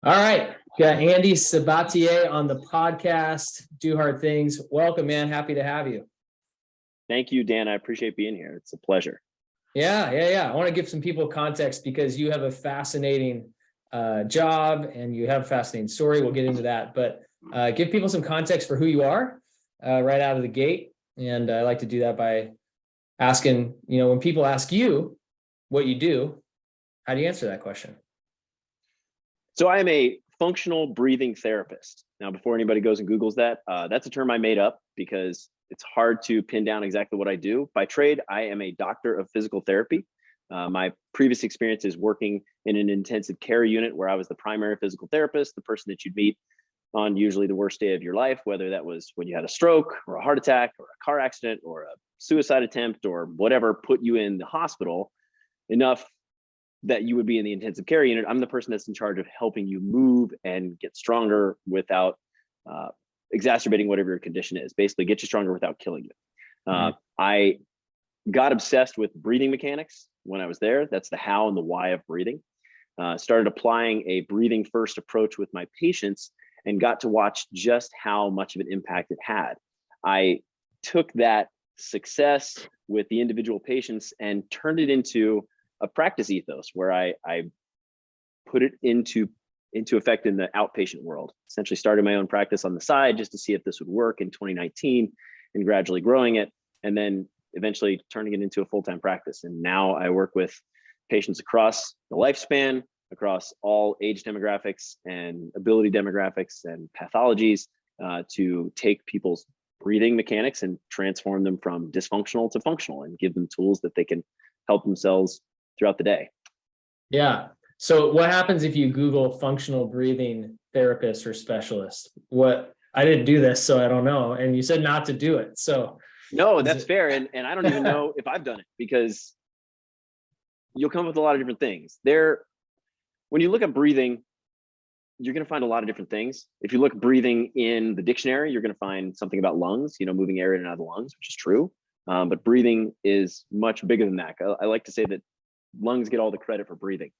All right. Got Andy Sabatier on the podcast, Do Hard Things. Welcome, man. Happy to have you. Thank you, Dan. I appreciate being here. It's a pleasure. Yeah. I want to give some people context because you have a fascinating job and you have a fascinating story. We'll get into that, but give people some context for who you are right out of the gate. And I like to do that by asking, when people ask you what you do, how do you answer that question? So I am a functional breathing therapist. Now, before anybody goes and Googles that, that's a term I made up because it's hard to pin down exactly what I do. By trade, I am a doctor of physical therapy. My previous experience is working in an intensive care unit where I was the primary physical therapist, the person that you'd meet on usually the worst day of your life, whether that was when you had a stroke or a heart attack or a car accident or a suicide attempt or whatever put you in the hospital enough that you would be in the intensive care unit. I'm the person that's in charge of helping you move and get stronger without exacerbating whatever your condition is. Basically, get you stronger without killing you. I got obsessed with breathing mechanics when I was there. That's the how and the why of breathing. Started applying a breathing first approach with my patients and got to watch just how much of an impact it had. I took that success with the individual patients and turned it into a practice ethos where I put it into effect in the outpatient world. Essentially started my own practice on the side just to see if this would work in 2019 and gradually growing it, and then eventually turning it into a full-time practice. And now I work with patients across the lifespan, across all age demographics and ability demographics and pathologies to take people's breathing mechanics and transform them from dysfunctional to functional and give them tools that they can help themselves throughout the day. Yeah. So what happens if you Google functional breathing therapist or specialist? I didn't do this, so I don't know. And you said not to do it. So no, that's fair. And I don't even know if I've done it because you'll come up with a lot of different things. When you look at breathing, you're going to find a lot of different things. If you look breathing in the dictionary, you're going to find something about lungs, moving air in and out of the lungs, which is true. But breathing is much bigger than that. I like to say that lungs get all the credit for breathing.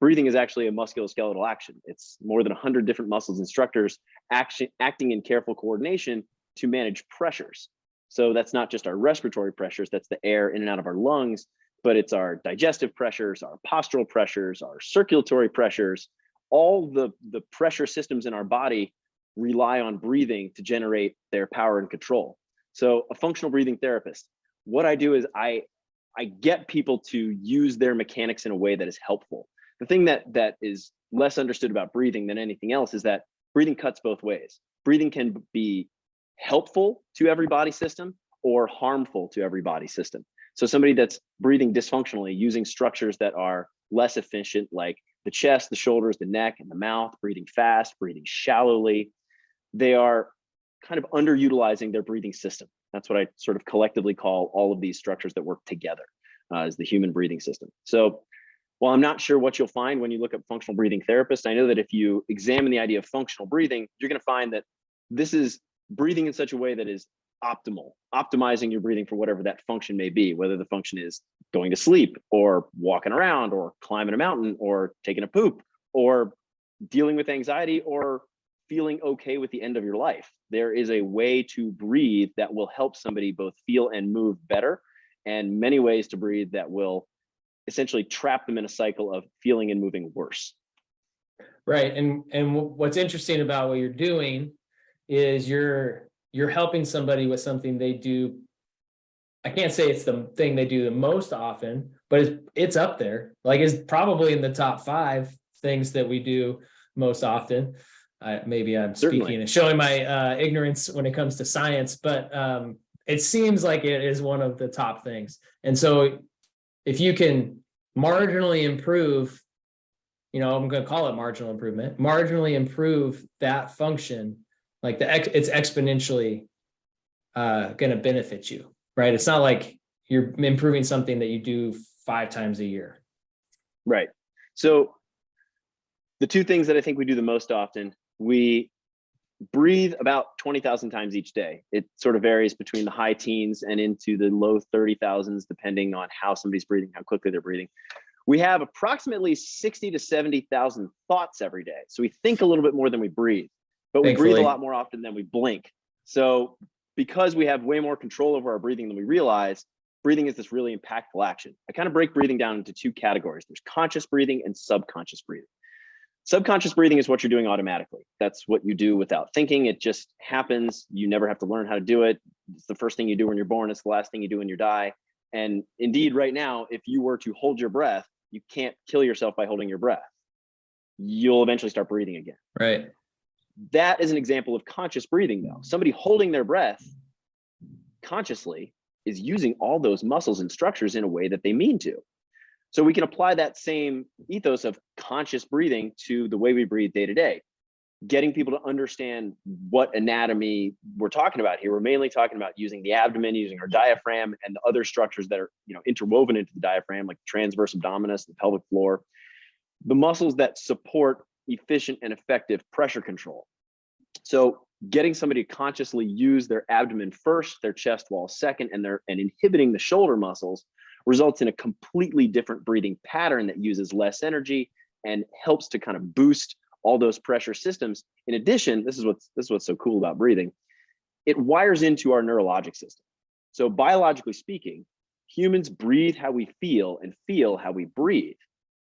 Breathing is actually a musculoskeletal action. It's more than 100 different muscles and structures acting in careful coordination to manage pressures. So that's not just our respiratory pressures, that's the air in and out of our lungs, but it's our digestive pressures, our postural pressures, our circulatory pressures. All the pressure systems in our body rely on breathing to generate their power and control. So a functional breathing therapist, what I do is I get people to use their mechanics in a way that is helpful. The thing that is less understood about breathing than anything else is that breathing cuts both ways. Breathing can be helpful to every body system or harmful to every body system. So somebody that's breathing dysfunctionally, using structures that are less efficient, like the chest, the shoulders, the neck, and the mouth, breathing fast, breathing shallowly, they are kind of underutilizing their breathing system. That's what I sort of collectively call all of these structures that work together as the human breathing system. So while I'm not sure what you'll find when you look up functional breathing therapist, I know that if you examine the idea of functional breathing, you're going to find that this is breathing in such a way that is optimal, optimizing your breathing for whatever that function may be, whether the function is going to sleep or walking around or climbing a mountain or taking a poop or dealing with anxiety or feeling okay with the end of your life. There is a way to breathe that will help somebody both feel and move better, and many ways to breathe that will essentially trap them in a cycle of feeling and moving worse. Right. And what's interesting about what you're doing is you're helping somebody with something they do. I can't say it's the thing they do the most often, but it's up there. Like it's probably in the top 5 things that we do most often. Maybe I'm speaking and showing my ignorance when it comes to science, but it seems like it is one of the top things. And so if you can marginally improve, I'm going to call it marginal improvement, marginally improve that function, like it's exponentially going to benefit you, right? It's not like you're improving something that you do 5 times a year. Right. So the 2 things that I think we do the most often, we breathe about 20,000 times each day. It sort of varies between the high teens and into the low 30,000s, depending on how somebody's breathing, how quickly they're breathing. We have approximately 60 to 70,000 thoughts every day. So we think a little bit more than we breathe, but we breathe a lot more often than we blink. So because we have way more control over our breathing than we realize, breathing is this really impactful action. I kind of break breathing down into two categories. There's conscious breathing and subconscious breathing. Subconscious breathing is what you're doing automatically. That's what you do without thinking. It just happens. You never have to learn how to do it. It's the first thing you do when you're born. It's the last thing you do when you die. And indeed, right now, if you were to hold your breath, you can't kill yourself by holding your breath. You'll eventually start breathing again. Right. That is an example of conscious breathing, though. Somebody holding their breath consciously is using all those muscles and structures in a way that they mean to. So we can apply that same ethos of conscious breathing to the way we breathe day to day, getting people to understand what anatomy we're talking about here. We're mainly talking about using the abdomen, using our diaphragm and the other structures that are, interwoven into the diaphragm, like the transverse abdominis, the pelvic floor, the muscles that support efficient and effective pressure control. So getting somebody to consciously use their abdomen first, their chest wall second, and inhibiting the shoulder muscles results in a completely different breathing pattern that uses less energy and helps to kind of boost all those pressure systems. In addition, this is what's so cool about breathing. It wires into our neurologic system. So biologically speaking, humans breathe how we feel and feel how we breathe.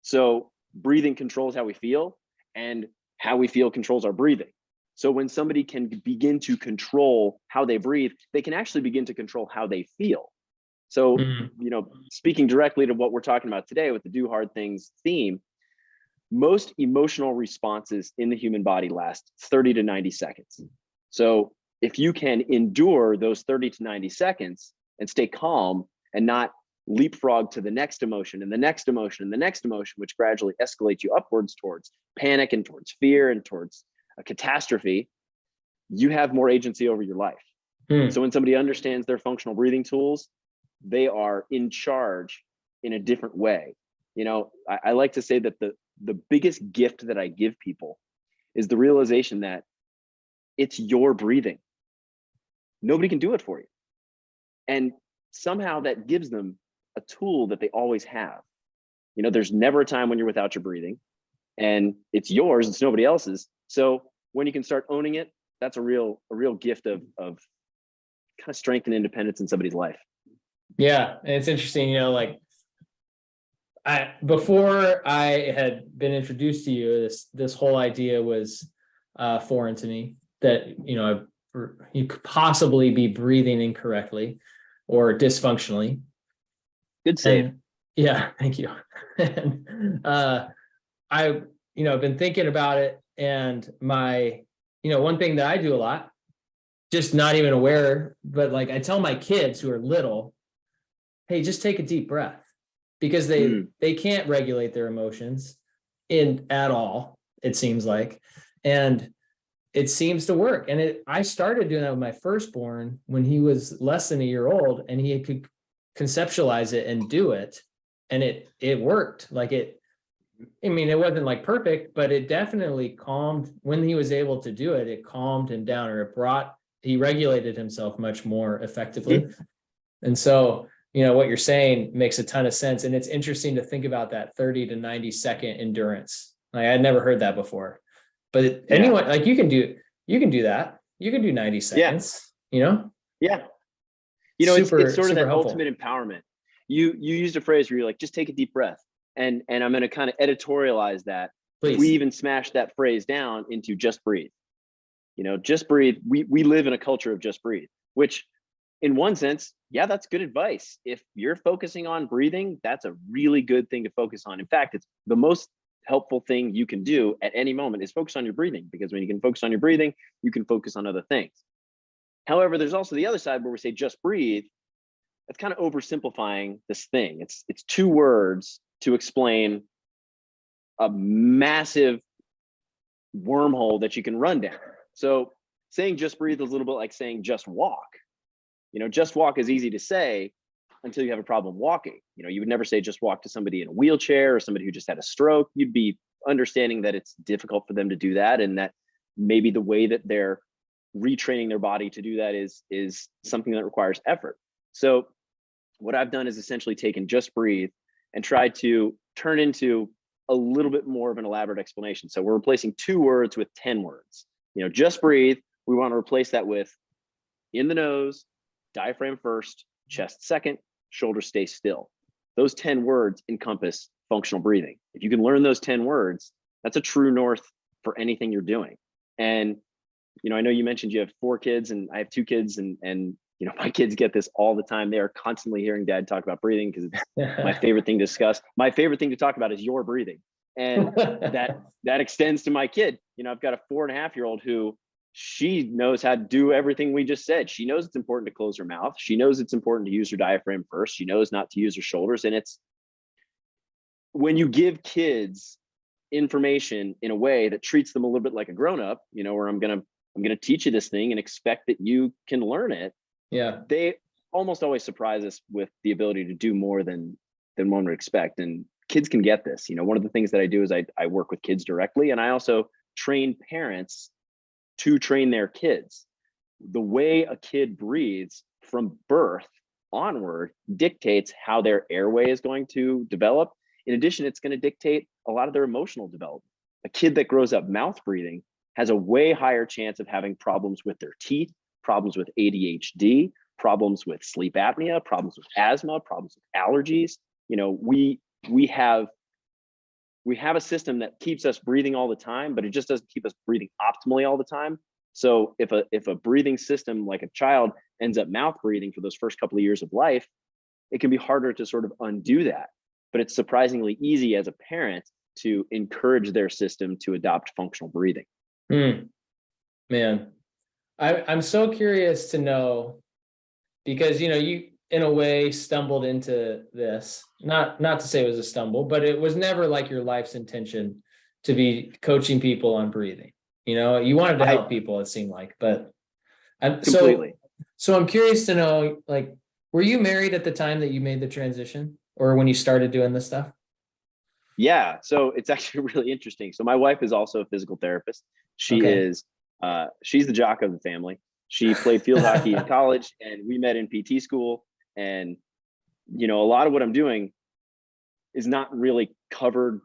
So breathing controls how we feel, and how we feel controls our breathing. So when somebody can begin to control how they breathe, they can actually begin to control how they feel. So, speaking directly to what we're talking about today with the Do Hard Things theme, most emotional responses in the human body last 30 to 90 seconds. So if you can endure those 30 to 90 seconds and stay calm and not leapfrog to the next emotion and the next emotion and the next emotion, which gradually escalates you upwards towards panic and towards fear and towards a catastrophe, you have more agency over your life. So when somebody understands their functional breathing tools, they are in charge in a different way. I like to say that the biggest gift that I give people is the realization that it's your breathing. Nobody can do it for you. And somehow that gives them a tool that they always have. There's never a time when you're without your breathing, and it's yours, it's nobody else's. So when you can start owning it, that's a real gift of kind of strength and independence in somebody's life. Yeah. And it's interesting, before I had been introduced to you, this whole idea was foreign to me, that you could possibly be breathing incorrectly or dysfunctionally. Good save. Yeah, thank you. And I've been thinking about it, and my one thing that I do a lot, just not even aware, but I tell my kids who are little, hey, just take a deep breath, because they can't regulate their emotions at all, it seems like. And it seems to work. And I started doing that with my firstborn when he was less than a year old, and he could conceptualize it and do it. And it worked. It wasn't perfect, but it definitely calmed when he was able to do it. It calmed him down, or he regulated himself much more effectively. And so, what you're saying makes a ton of sense. And it's interesting to think about that 30 to 90 second endurance. I'd never heard that before, but anyone, you can do that. You can do 90 seconds, Yeah. It's sort of that helpful. Ultimate empowerment. You used a phrase where you're like, just take a deep breath. And I'm going to kind of editorialize that. Please. We even smash that phrase down into just breathe. Just breathe. We live in a culture of just breathe, which in one sense, that's good advice. If you're focusing on breathing, that's a really good thing to focus on. In fact, it's the most helpful thing you can do at any moment is focus on your breathing, because when you can focus on your breathing, you can focus on other things. However, there's also the other side where we say just breathe. That's kind of oversimplifying this thing. It's two words to explain a massive wormhole that you can run down. So saying just breathe is a little bit like saying just walk. Just walk is easy to say until you have a problem walking. You would never say just walk to somebody in a wheelchair or somebody who just had a stroke. You'd be understanding that it's difficult for them to do that, and that maybe the way that they're retraining their body to do that is something that requires effort. So what I've done is essentially taken just breathe and tried to turn into a little bit more of an elaborate explanation. So we're replacing 2 words with 10 words. Just breathe. We want to replace that with in the nose, diaphragm first, chest second, shoulders stay still. Those 10 words encompass functional breathing. If you can learn those 10 words, that's a true north for anything you're doing. And, I know you mentioned you have 4 kids and I have 2 kids, and my kids get this all the time. They are constantly hearing dad talk about breathing because it's my favorite thing to discuss. My favorite thing to talk about is your breathing. And that extends to my kid. I've got a 4.5-year-old who, she knows how to do everything we just said. She knows it's important to close her mouth. She knows it's important to use her diaphragm first. She knows not to use her shoulders. And it's when you give kids information in a way that treats them a little bit like a grown-up, where I'm gonna teach you this thing and expect that you can learn it. Yeah. They almost always surprise us with the ability to do more than one would expect. And kids can get this. One of the things that I do is I work with kids directly, and I also train parents to train their kids. The way a kid breathes from birth onward dictates how their airway is going to develop. In addition, it's going to dictate a lot of their emotional development. A kid that grows up mouth breathing has a way higher chance of having problems with their teeth, problems with ADHD, problems with sleep apnea, problems with asthma, problems with allergies. We have a system that keeps us breathing all the time, but it just doesn't keep us breathing optimally all the time. So if a breathing system like a child ends up mouth breathing for those first couple of years of life, it can be harder to sort of undo that. But it's surprisingly easy as a parent to encourage their system to adopt functional breathing. Man, I'm so curious to know, because you in a way stumbled into this, not to say it was a stumble, but it was never like your life's intention to be coaching people on breathing. You wanted to help people, it seemed like, but completely. So I'm curious to know, like, were you married at the time that you made the transition, or when you started doing this stuff? Yeah, so it's actually really interesting. So my wife is also a physical therapist. She Okay. is she's the jock of the family. She played field hockey in college, and we met in PT school. And a lot of what I'm doing is not really covered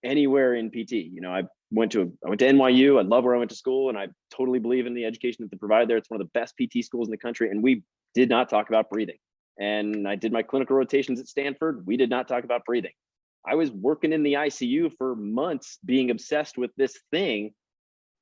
anywhere in PT. I went to NYU. I love where I went to school, and I totally believe in the education that they provide there. It's one of the best PT schools in the country, and we did not talk about breathing. And I did my clinical rotations at Stanford. We did not talk about breathing. I was working in the ICU for months being obsessed with this thing,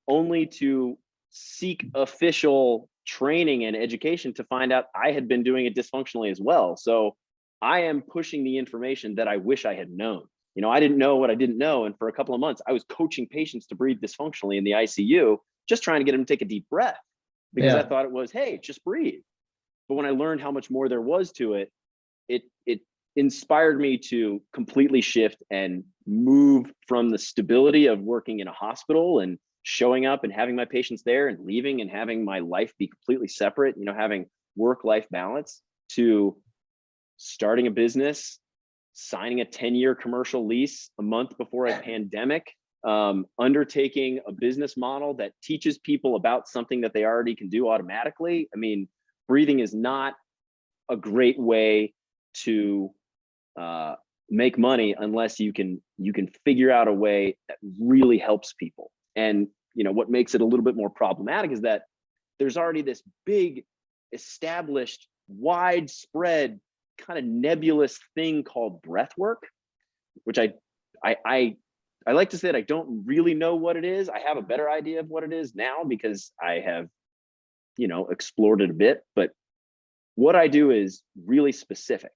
only to seek official training and education to find out I had been doing it dysfunctionally as well. So I am pushing the information that I wish I had known. I didn't know what I didn't know. And for a couple of months, I was coaching patients to breathe dysfunctionally in the ICU, just trying to get them to take a deep breath, because I thought it was, hey, just breathe. But when I learned how much more there was to it, it inspired me to completely shift and move from the stability of working in a hospital and showing up and having my patients there and leaving and having my life be completely separate, having work-life balance, to starting a business, signing a 10-year commercial lease a month before a pandemic, undertaking a business model that teaches people about something that they already can do automatically. I mean, breathing is not a great way to make money unless you can figure out a way that really helps people. And what makes it a little bit more problematic is that there's already this big, established, widespread, kind of nebulous thing called breath work, which I like to say that I don't really know what it is. I have a better idea of what it is now because I have explored it a bit. But what I do is really specific.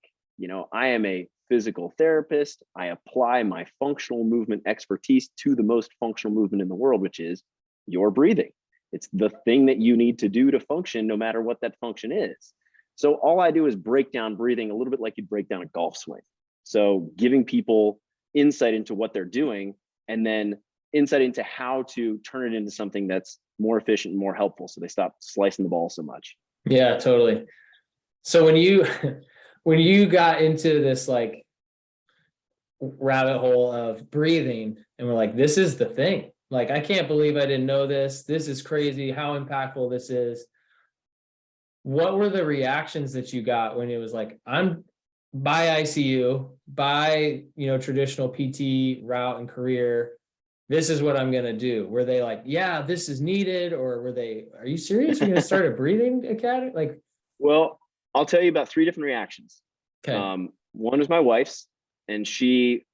I am a physical therapist. I apply my functional movement expertise to the most functional movement in the world, which is your breathing. It's the thing that you need to do to function, no matter what that function is. So all I do is break down breathing a little bit like you'd break down a golf swing. So giving people insight into what they're doing, and then insight into how to turn it into something that's more efficient and more helpful, so they stop slicing the ball so much. Yeah, totally. So when you got into this like rabbit hole of breathing and we're like, this is the thing, like, I can't believe I didn't know this. This is crazy how impactful this is. What were the reactions that you got when it was like, I'm by ICU, by, traditional PT route and career, this is what I'm going to do? Were they like, yeah, this is needed? Or were they, are you serious? You're going to start a breathing academy? Like, Well, I'll tell you about 3 different reactions. okay. One is my wife's, and she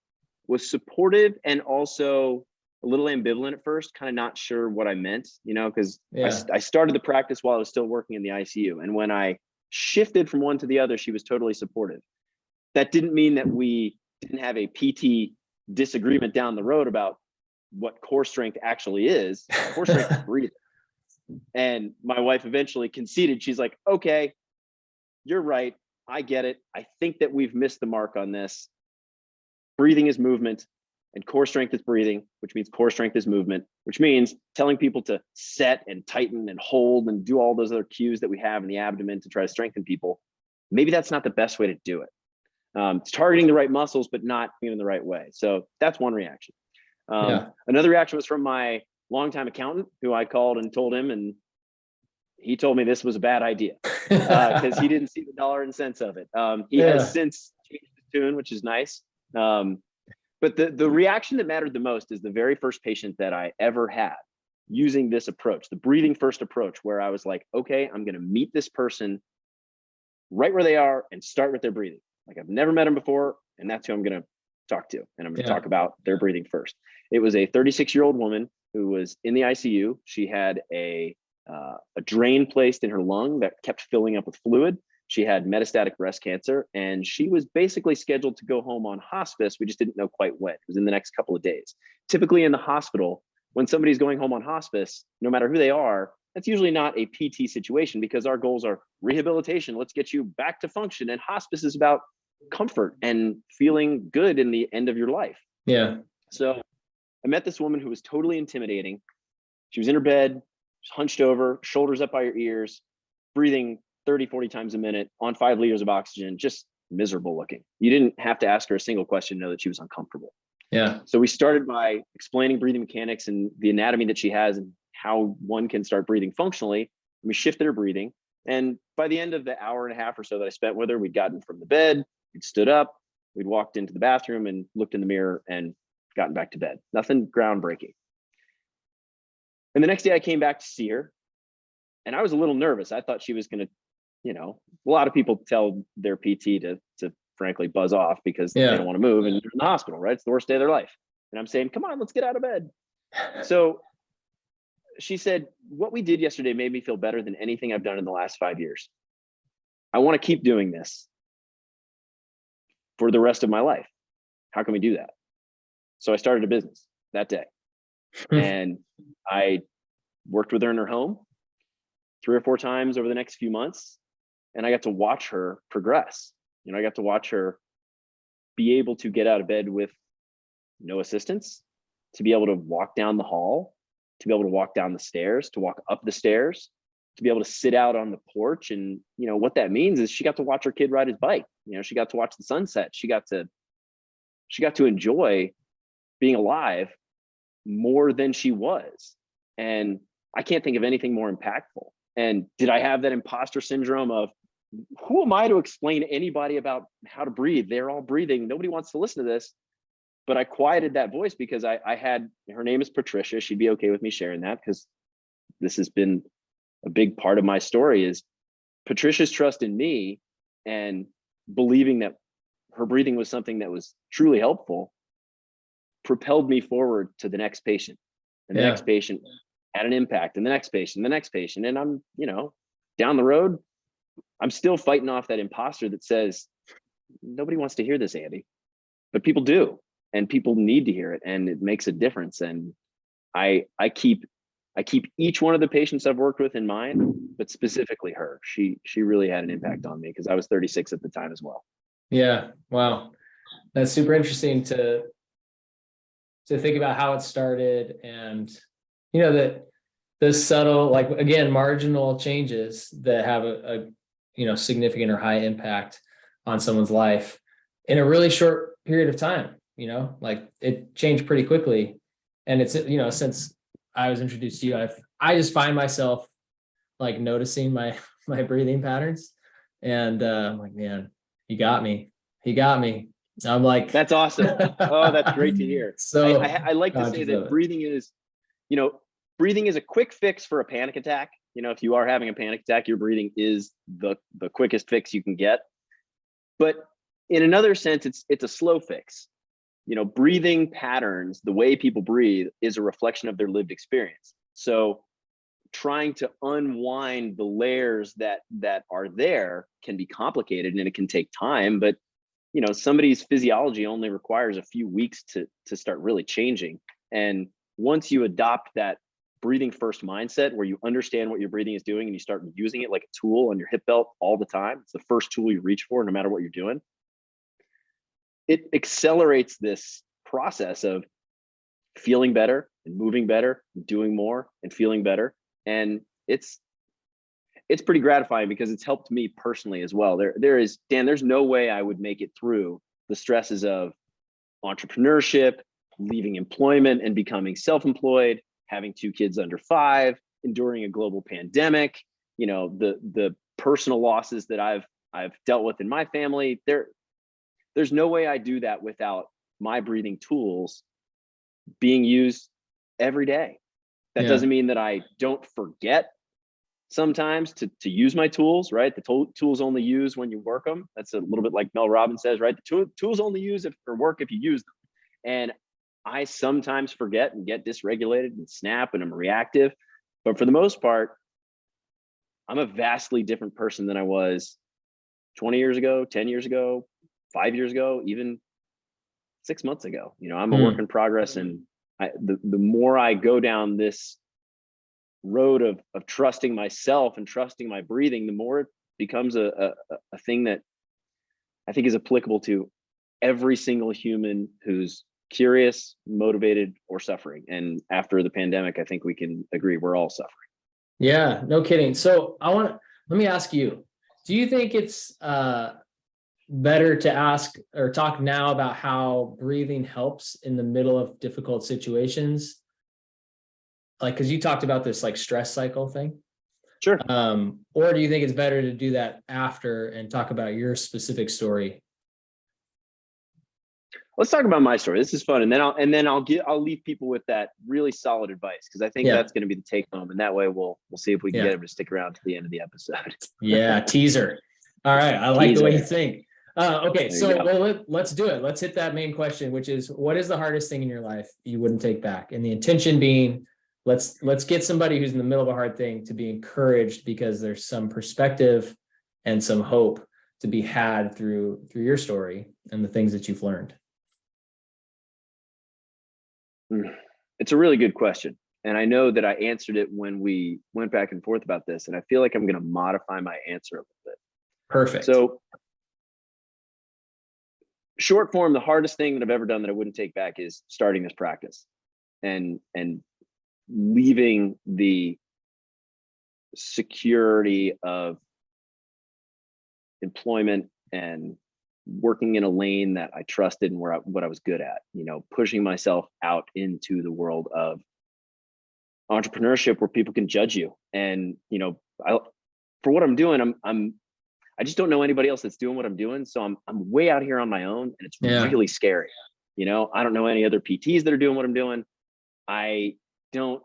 was supportive and also a little ambivalent at first, kind of not sure what I meant, because Yeah. I started the practice while I was still working in the ICU. And when I shifted from one to the other, she was totally supportive. That didn't mean that we didn't have a PT disagreement down the road about what core strength actually is. Core strength is breathing. And my wife eventually conceded. She's like, okay, you're right. I get it. I think that we've missed the mark on this. Breathing is movement and core strength is breathing, which means core strength is movement, which means telling people to set and tighten and hold and do all those other cues that we have in the abdomen to try to strengthen people. Maybe that's not the best way to do it. It's targeting the right muscles, but not in the right way. So that's one reaction. Another reaction was from my longtime accountant, who I called and told him, and he told me this was a bad idea because he didn't see the dollar and cents of it. He has since changed his tune, which is nice. But the reaction that mattered the most is the very first patient that I ever had using this approach, the breathing first approach, where I was like, okay, I'm going to meet this person right where they are and start with their breathing. Like, I've never met them before, and that's who I'm going to talk to. And I'm going to talk about their breathing first. It was a 36-year-old woman who was in the ICU. She had a drain placed in her lung that kept filling up with fluid. She had metastatic breast cancer, and she was basically scheduled to go home on hospice. We just didn't know quite when. It was in the next couple of days. Typically in the hospital, when somebody's going home on hospice, no matter who they are, that's usually not a PT situation, because our goals are rehabilitation. Let's get you back to function. And hospice is about comfort and feeling good in the end of your life. Yeah. So I met this woman who was totally intimidating. She was in her bed, hunched over, shoulders up by her ears, breathing 30, 40 times a minute on 5 liters of oxygen, just miserable looking. You didn't have to ask her a single question to know that she was uncomfortable. Yeah. So we started by explaining breathing mechanics and the anatomy that she has and how one can start breathing functionally. We shifted her breathing. And by the end of the hour and a half or so that I spent with her, we'd gotten from the bed, we'd stood up, we'd walked into the bathroom and looked in the mirror and gotten back to bed. Nothing groundbreaking. And the next day I came back to see her, and I was a little nervous. I thought she was going to, a lot of people tell their PT to frankly buzz off because they don't want to move and they're in the hospital, right? It's the worst day of their life. And I'm saying, come on, let's get out of bed. So she said, what we did yesterday made me feel better than anything I've done in the last 5 years. I want to keep doing this for the rest of my life. How can we do that? So I started a business that day. And I worked with her in her home 3 or 4 times over the next few months. And I got to watch her progress. I got to watch her be able to get out of bed with no assistance, to be able to walk down the hall, to be able to walk down the stairs, to walk up the stairs, to be able to sit out on the porch. And, what that means is she got to watch her kid ride his bike. She got to watch the sunset. She got to enjoy being alive more than she was. And I can't think of anything more impactful. And did I have that imposter syndrome of, who am I to explain to anybody about how to breathe? They're all breathing. Nobody wants to listen to this. But I quieted that voice because I had, her name is Patricia. She'd be okay with me sharing that, because this has been a big part of my story, is Patricia's trust in me and believing that her breathing was something that was truly helpful propelled me forward to the next patient. And the next patient had an impact, and the next patient, the next patient. And I'm, down the road, I'm still fighting off that imposter that says, nobody wants to hear this, Andy, but people do, and people need to hear it, and it makes a difference. And I keep each one of the patients I've worked with in mind, but specifically her. She really had an impact on me because I was 36 at the time as well. Yeah. Wow. That's super interesting to think about how it started, and, that the subtle, like, again, marginal changes that have a significant or high impact on someone's life in a really short period of time. Like, it changed pretty quickly. And it's, since I was introduced to you, I just find myself like noticing my breathing patterns, and I'm like, man, you got me. He got me. I'm like, That's awesome. Oh, that's great to hear. So I like to say conscious of that it. you know, breathing is a quick fix for a panic attack. You know, if you are having a panic attack, your breathing is the quickest fix you can get. But in another sense, it's a slow fix. You know, breathing patterns, the way people breathe, is a reflection of their lived experience. So trying to unwind the layers that are there can be complicated, and it can take time. But you know, somebody's physiology only requires a few weeks to start really changing. And once you adopt that breathing first mindset, where you understand what your breathing is doing and you start using it like a tool on your hip belt all the time, it's the first tool you reach for no matter what you're doing. It accelerates this process of feeling better and moving better, doing more and feeling better. And it's pretty gratifying because it's helped me personally as well. There is, Dan, there's no way I would make it through the stresses of entrepreneurship, leaving employment and becoming self-employed, having 2 kids under 5, enduring a global pandemic, you know, the personal losses that I've dealt with in my family. There's no way I do that without my breathing tools being used every day. That doesn't mean that I don't forget sometimes to use my tools, right? The tools only use when you work them. That's a little bit like Mel Robbins says, right? The tools only use for work if you use them. And I sometimes forget and get dysregulated and snap and I'm reactive. But for the most part, I'm a vastly different person than I was 20 years ago, 10 years ago, 5 years ago, even 6 months ago. You know, I'm a work in progress. And the more I go down this road of trusting myself and trusting my breathing, the more it becomes a thing that I think is applicable to every single human who's curious, motivated, or suffering. And after the pandemic, I think we can agree we're all suffering. Yeah, no kidding. So let me ask you, do you think it's better to ask or talk now about how breathing helps in the middle of difficult situations? Like, because you talked about this like stress cycle thing. Sure. Or do you think it's better to do that after and talk about your specific story? Let's talk about my story. This is fun, and then I'll leave people with that really solid advice, because I think that's going to be the take home, and that way we'll see if we can get them to stick around to the end of the episode. Yeah, teaser. All right, I like the way you think. Okay, so let's do it. Let's hit that main question, which is, what is the hardest thing in your life you wouldn't take back? And the intention being, let's get somebody who's in the middle of a hard thing to be encouraged, because there's some perspective and some hope to be had through your story and the things that you've learned. It's a really good question. And I know that I answered it when we went back and forth about this, and I feel like I'm going to modify my answer a little bit. Perfect. So short form, the hardest thing that I've ever done that I wouldn't take back is starting this practice and leaving the security of employment and working in a lane that I trusted and what I was good at, you know, pushing myself out into the world of entrepreneurship where people can judge you. And, you know, for what I'm doing, I just don't know anybody else that's doing what I'm doing. So I'm way out here on my own, and it's really scary. You know, I don't know any other PTs that are doing what I'm doing. I don't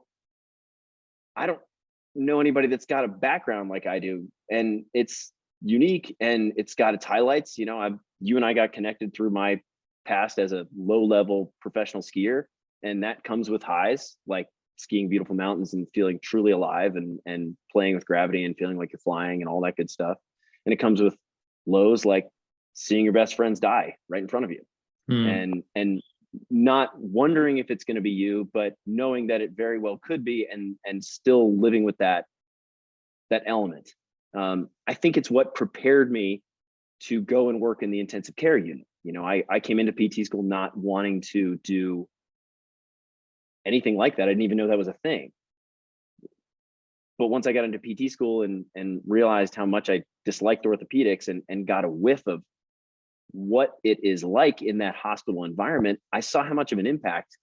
know anybody that's got a background like I do, and it's unique and it's got its highlights. You know, you and I got connected through my past as a low-level professional skier, and that comes with highs, like skiing beautiful mountains and feeling truly alive and playing with gravity and feeling like you're flying and all that good stuff. And it comes with lows, like seeing your best friends die right in front of you, and not wondering if it's going to be you, but knowing that it very well could be, and still living with that element. I think it's what prepared me to go and work in the intensive care unit. You know, I came into PT school not wanting to do anything like that. I didn't even know that was a thing. But once I got into PT school and realized how much I disliked orthopedics and got a whiff of what it is like in that hospital environment, I saw how much of an impact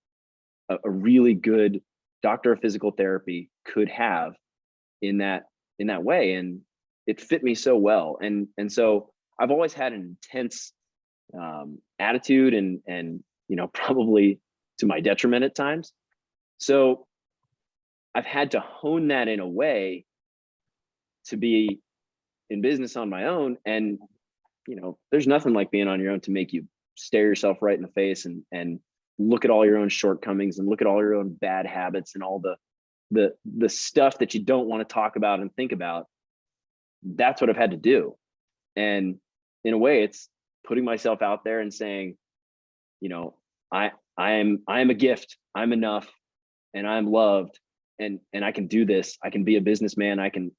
a really good doctor of physical therapy could have in that way. And it fit me so well. And so I've always had an intense attitude and probably to my detriment at times. So I've had to hone that in a way to be in business on my own. And there's nothing like being on your own to make you stare yourself right in the face and look at all your own shortcomings and look at all your own bad habits and all the stuff that you don't want to talk about and think about. That's what I've had to do. And in a way, it's putting myself out there and saying, I am a gift. I'm enough, and I'm loved, and I can do this. I can be a businessman. I can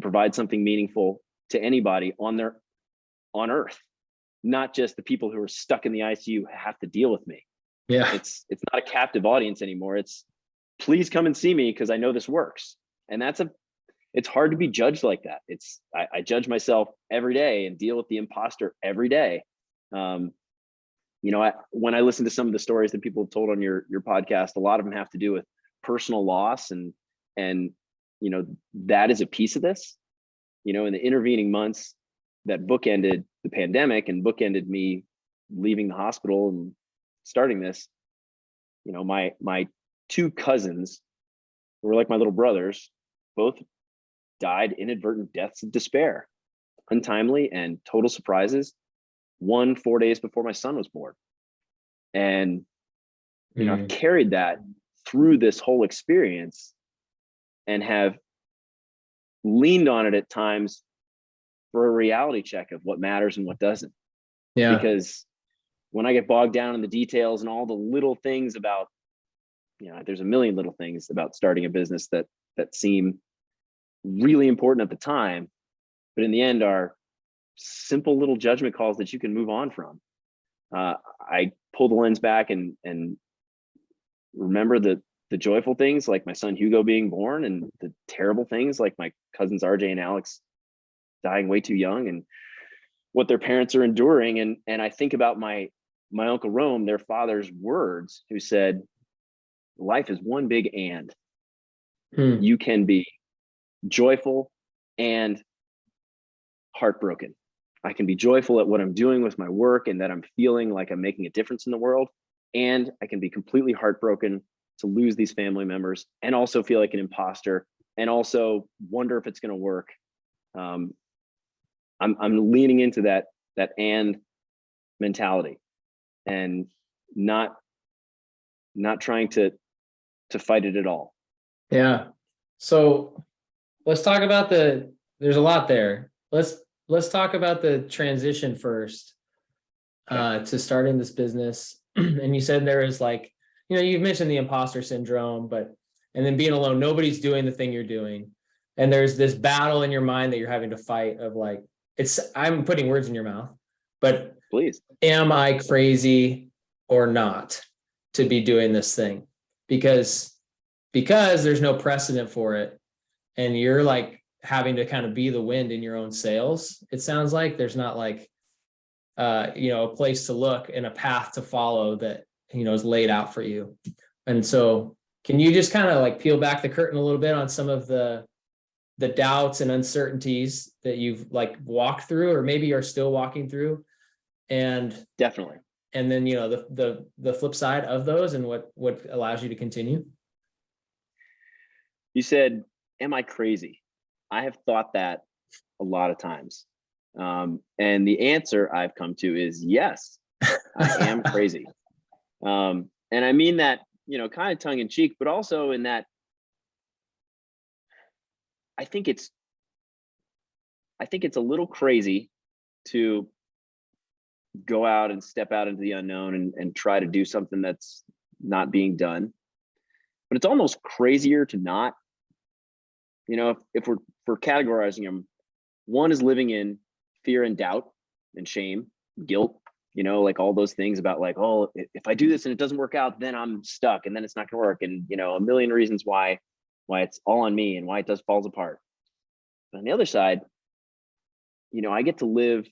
provide something meaningful to anybody on earth, not just the people who are stuck in the ICU have to deal with me. Yeah. It's not a captive audience anymore. It's please come and see me because I know this works. And it's hard to be judged like that. I judge myself every day and deal with the imposter every day. When I listen to some of the stories that people have told on your podcast, a lot of them have to do with personal loss and that is a piece of this. In the intervening months that bookended the pandemic and bookended me leaving the hospital and starting this, my two cousins who were like my little brothers, both died inadvertent deaths of despair, untimely and total surprises. One 4 days before my son was born. And, I've carried that through this whole experience and have leaned on it at times for a reality check of what matters and what doesn't. Yeah. Because when I get bogged down in the details and all the little things about, there's a million little things about starting a business that seem really important at the time, but in the end are simple little judgment calls that you can move on from. I pull the lens back and remember the joyful things like my son Hugo being born, and the terrible things like my cousins RJ and Alex dying way too young, and what their parents are enduring. And I think about my Uncle Rome, their father's words, who said, life is one big and. You can be joyful and heartbroken. I can be joyful at what I'm doing with my work and that I'm feeling like I'm making a difference in the world. And I can be completely heartbroken to lose these family members and also feel like an imposter and also wonder if it's going to work. I'm leaning into that and mentality and not trying to fight it at all. Yeah. So let's talk about there's a lot there. Let's talk about the transition first, to starting this business. And you said there is you've mentioned the imposter syndrome, and then being alone, nobody's doing the thing you're doing. And there's this battle in your mind that you're having to fight of I'm putting words in your mouth, but please, am I crazy or not to be doing this thing? Because there's no precedent for it. And you're having to kind of be the wind in your own sails. It sounds like there's not a place to look and a path to follow that, is laid out for you. And so can you just kind of peel back the curtain a little bit on some of the doubts and uncertainties that you've walked through, or maybe are still walking through? And definitely. And then, the flip side of those and what allows you to continue. You said, am I crazy? I have thought that a lot of times. And the answer I've come to is yes, I am crazy. And I mean that, kind of tongue in cheek, but also in that I think it's a little crazy to go out and step out into the unknown and try to do something that's not being done. But it's almost crazier to not. If we're categorizing them, one is living in fear and doubt and shame, guilt, all those things about oh, if I do this and it doesn't work out, then I'm stuck and then it's not gonna work. And, a million reasons why it's all on me and why it falls apart. But on the other side, I get to live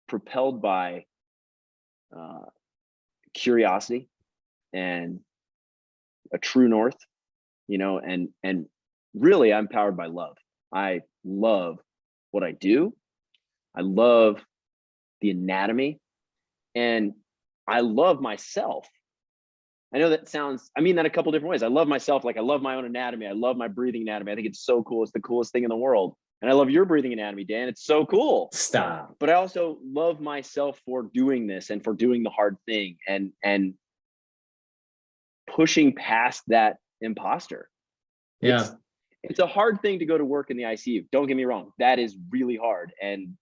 propelled by curiosity and a true north, and really I'm powered by love. I love what I do. I love the anatomy, and I love myself. I know that sounds, I mean that a couple different ways. I love myself, like I love my own anatomy. I love my breathing anatomy. I think it's so cool. It's the coolest thing in the world. And I love your breathing anatomy, Dan. It's so cool. Stop. But I also love myself for doing this and for doing the hard thing and pushing past that imposter. Yeah. It's a hard thing to go to work in the ICU. Don't get me wrong. That is really hard. And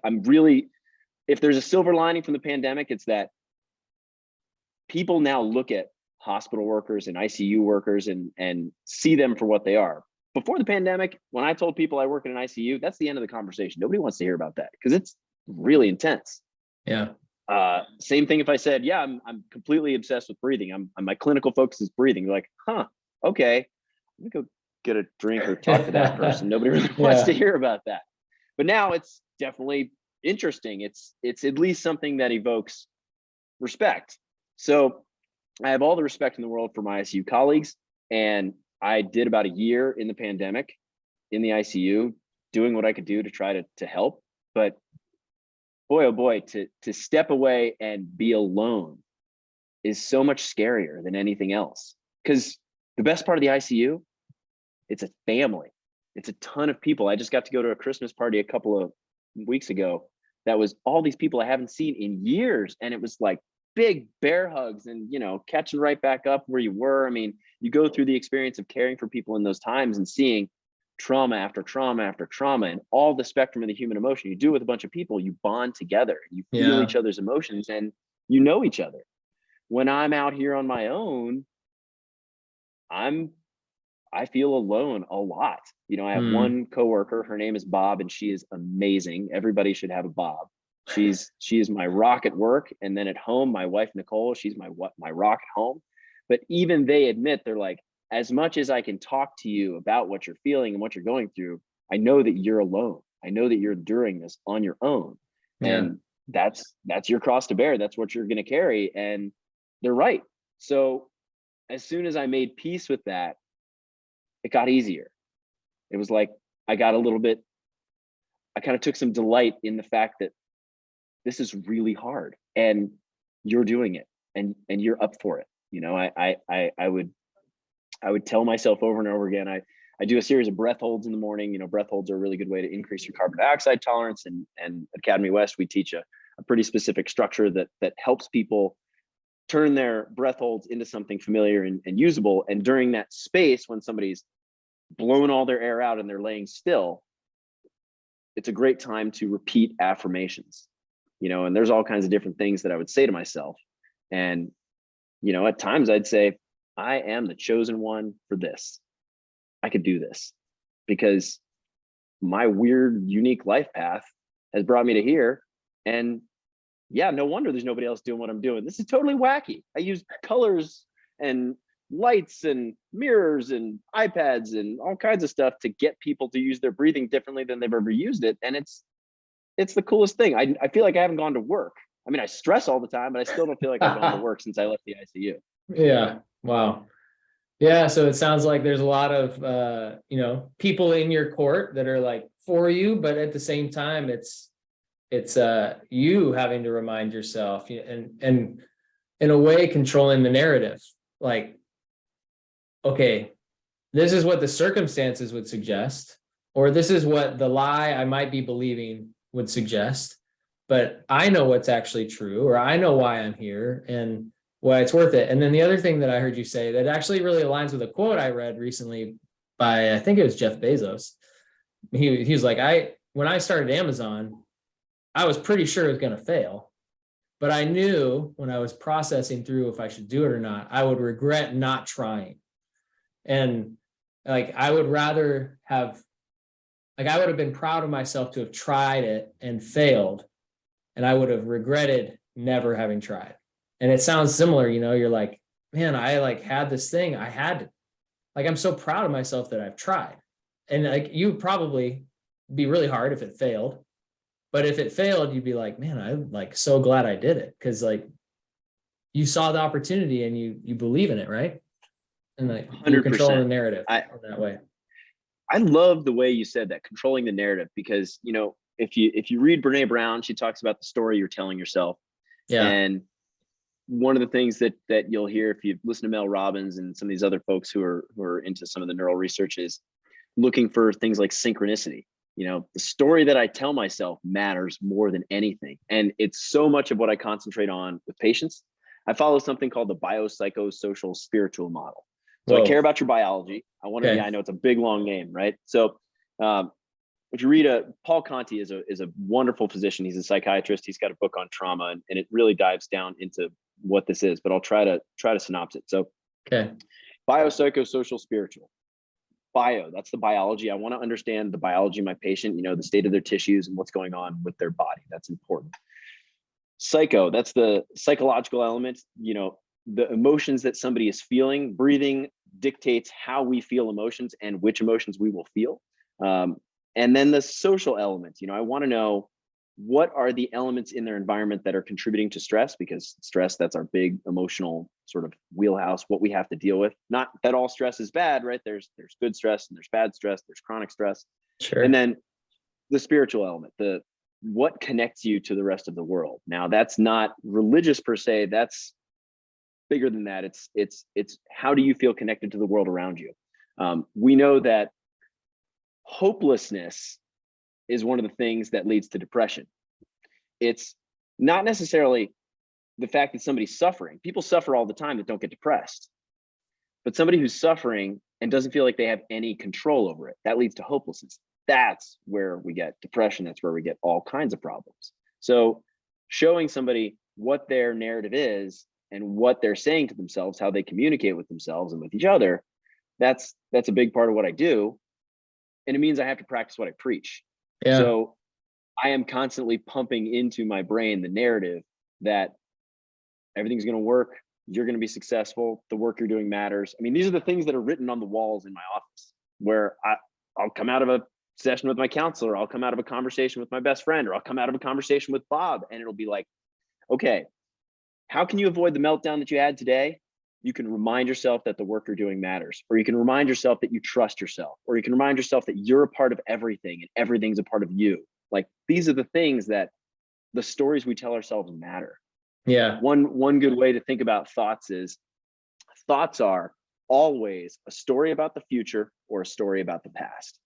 I'm really, if there's a silver lining from the pandemic, it's that people now look at hospital workers and ICU workers and see them for what they are. Before the pandemic, when I told people I work in an ICU, that's the end of the conversation. Nobody wants to hear about that because it's really intense. Yeah. Same thing if I said, yeah, I'm completely obsessed with breathing. My clinical focus is breathing. You're like, huh, okay. Let me go get a drink or talk to that person. Nobody really wants to hear about that. But now it's definitely interesting. It's at least something that evokes respect. So I have all the respect in the world for my ICU colleagues. And I did about a year in the pandemic in the ICU, doing what I could do to try to help. But boy, oh boy, to step away and be alone is so much scarier than anything else. Because the best part of the ICU, it's a family. It's a ton of people. I just got to go to a Christmas party a couple of weeks ago that was all these people I haven't seen in years. And it was like big bear hugs and, you know, catching right back up where you were. I mean, you go through the experience of caring for people in those times and seeing trauma after trauma after trauma and all the spectrum of the human emotion. You do it with a bunch of people, you bond together, you feel each other's emotions and you know each other. When I'm out here on my own, I feel alone a lot. You know, I have one coworker, her name is Bob, and she is amazing. Everybody should have a Bob. She is my rock at work. And then at home, my wife, Nicole, she's my rock at home. But even they admit, they're like, as much as I can talk to you about what you're feeling and what you're going through, I know that you're alone. I know that you're enduring this on your own. And that's your cross to bear. That's what you're going to carry. And they're right. So as soon as I made peace with that, it got easier. It was like, I kind of took some delight in the fact that this is really hard and you're doing it and you're up for it. You know, I would tell myself over and over again, I do a series of breath holds in the morning. You know, breath holds are a really good way to increase your carbon dioxide tolerance. And at Academy West, we teach a pretty specific structure that helps people turn their breath holds into something familiar and usable. And during that space, when somebody's blown all their air out and they're laying still, it's a great time to repeat affirmations, you know, and there's all kinds of different things that I would say to myself. And, you know, at times I'd say, I am the chosen one for this. I could do this because my weird, unique life path has brought me to here. And yeah, no wonder there's nobody else doing what I'm doing. This is totally wacky. I use colors and lights and mirrors and iPads and all kinds of stuff to get people to use their breathing differently than they've ever used it. And it's the coolest thing. I feel like I haven't gone to work. I mean, I stress all the time, but I still don't feel like I've gone to work since I left the ICU. Yeah. Wow. Yeah. So it sounds like there's a lot of, you know, people in your court that are like for you, but at the same time, it's you having to remind yourself and in a way controlling the narrative. Like, okay, this is what the circumstances would suggest, or this is what the lie I might be believing would suggest, but I know what's actually true, or I know why I'm here and why it's worth it. And then the other thing that I heard you say that actually really aligns with a quote I read recently by, I think it was Jeff Bezos. He was like, when I started Amazon, I was pretty sure it was going to fail, but I knew when I was processing through if I should do it or not, I would regret not trying. And like, I would have been proud of myself to have tried it and failed. And I would have regretted never having tried. And it sounds similar, you know, you're like, man, I like had this thing. I had to, like, I'm so proud of myself that I've tried. And like, you would probably be really hard if it failed. But if it failed, you'd be like, man, I'm like so glad I did it. Cause like you saw the opportunity and you believe in it, right? And like you're controlling the narrative in that way. I love the way you said that, controlling the narrative, because, you know, if you read Brene Brown, she talks about the story you're telling yourself. Yeah. And one of the things that you'll hear if you listen to Mel Robbins and some of these other folks who are into some of the neural research is looking for things like synchronicity. You know, the story that I tell myself matters more than anything. And it's so much of what I concentrate on with patients. I follow something called the biopsychosocial spiritual model. So I care about your biology. I want to, Okay. yeah, I know it's a big, long name, right? So if you read Paul Conti is a wonderful physician. He's a psychiatrist. He's got a book on trauma, and it really dives down into what this is, but I'll try to synopsis it. So Okay. biopsychosocial spiritual. Bio, that's the biology. I want to understand the biology of my patient, you know, the state of their tissues and what's going on with their body. That's important. Psycho, that's the psychological element, you know, the emotions that somebody is feeling. Breathing dictates how we feel emotions and which emotions we will feel. And then the social elements, you know, I want to know what are the elements in their environment that are contributing to stress, because stress, that's our big emotional sort of wheelhouse, what we have to deal with. Not that all stress is bad, right? There's good stress and there's bad stress, there's chronic stress. Sure. And then the spiritual element, the what connects you to the rest of the world. Now that's not religious per se, that's bigger than that. It's how do you feel connected to the world around you? We know that hopelessness is one of the things that leads to depression. It's not necessarily the fact that somebody's suffering. People suffer all the time that don't get depressed. But somebody who's suffering and doesn't feel like they have any control over it, that leads to hopelessness. That's where we get depression. That's where we get all kinds of problems. So showing somebody what their narrative is and what they're saying to themselves, how they communicate with themselves and with each other, that's a big part of what I do. And it means I have to practice what I preach. Yeah. So I am constantly pumping into my brain the narrative that everything's going to work. You're going to be successful. The work you're doing matters. I mean, these are the things that are written on the walls in my office, where I'll come out of a session with my counselor. I'll come out of a conversation with my best friend, or I'll come out of a conversation with Bob, and it'll be like, okay, how can you avoid the meltdown that you had today? You can remind yourself that the work you're doing matters, or you can remind yourself that you trust yourself, or you can remind yourself that you're a part of everything and everything's a part of you. Like, these are the things that the stories we tell ourselves matter. Yeah. One good way to think about thoughts is thoughts are always a story about the future or a story about the past.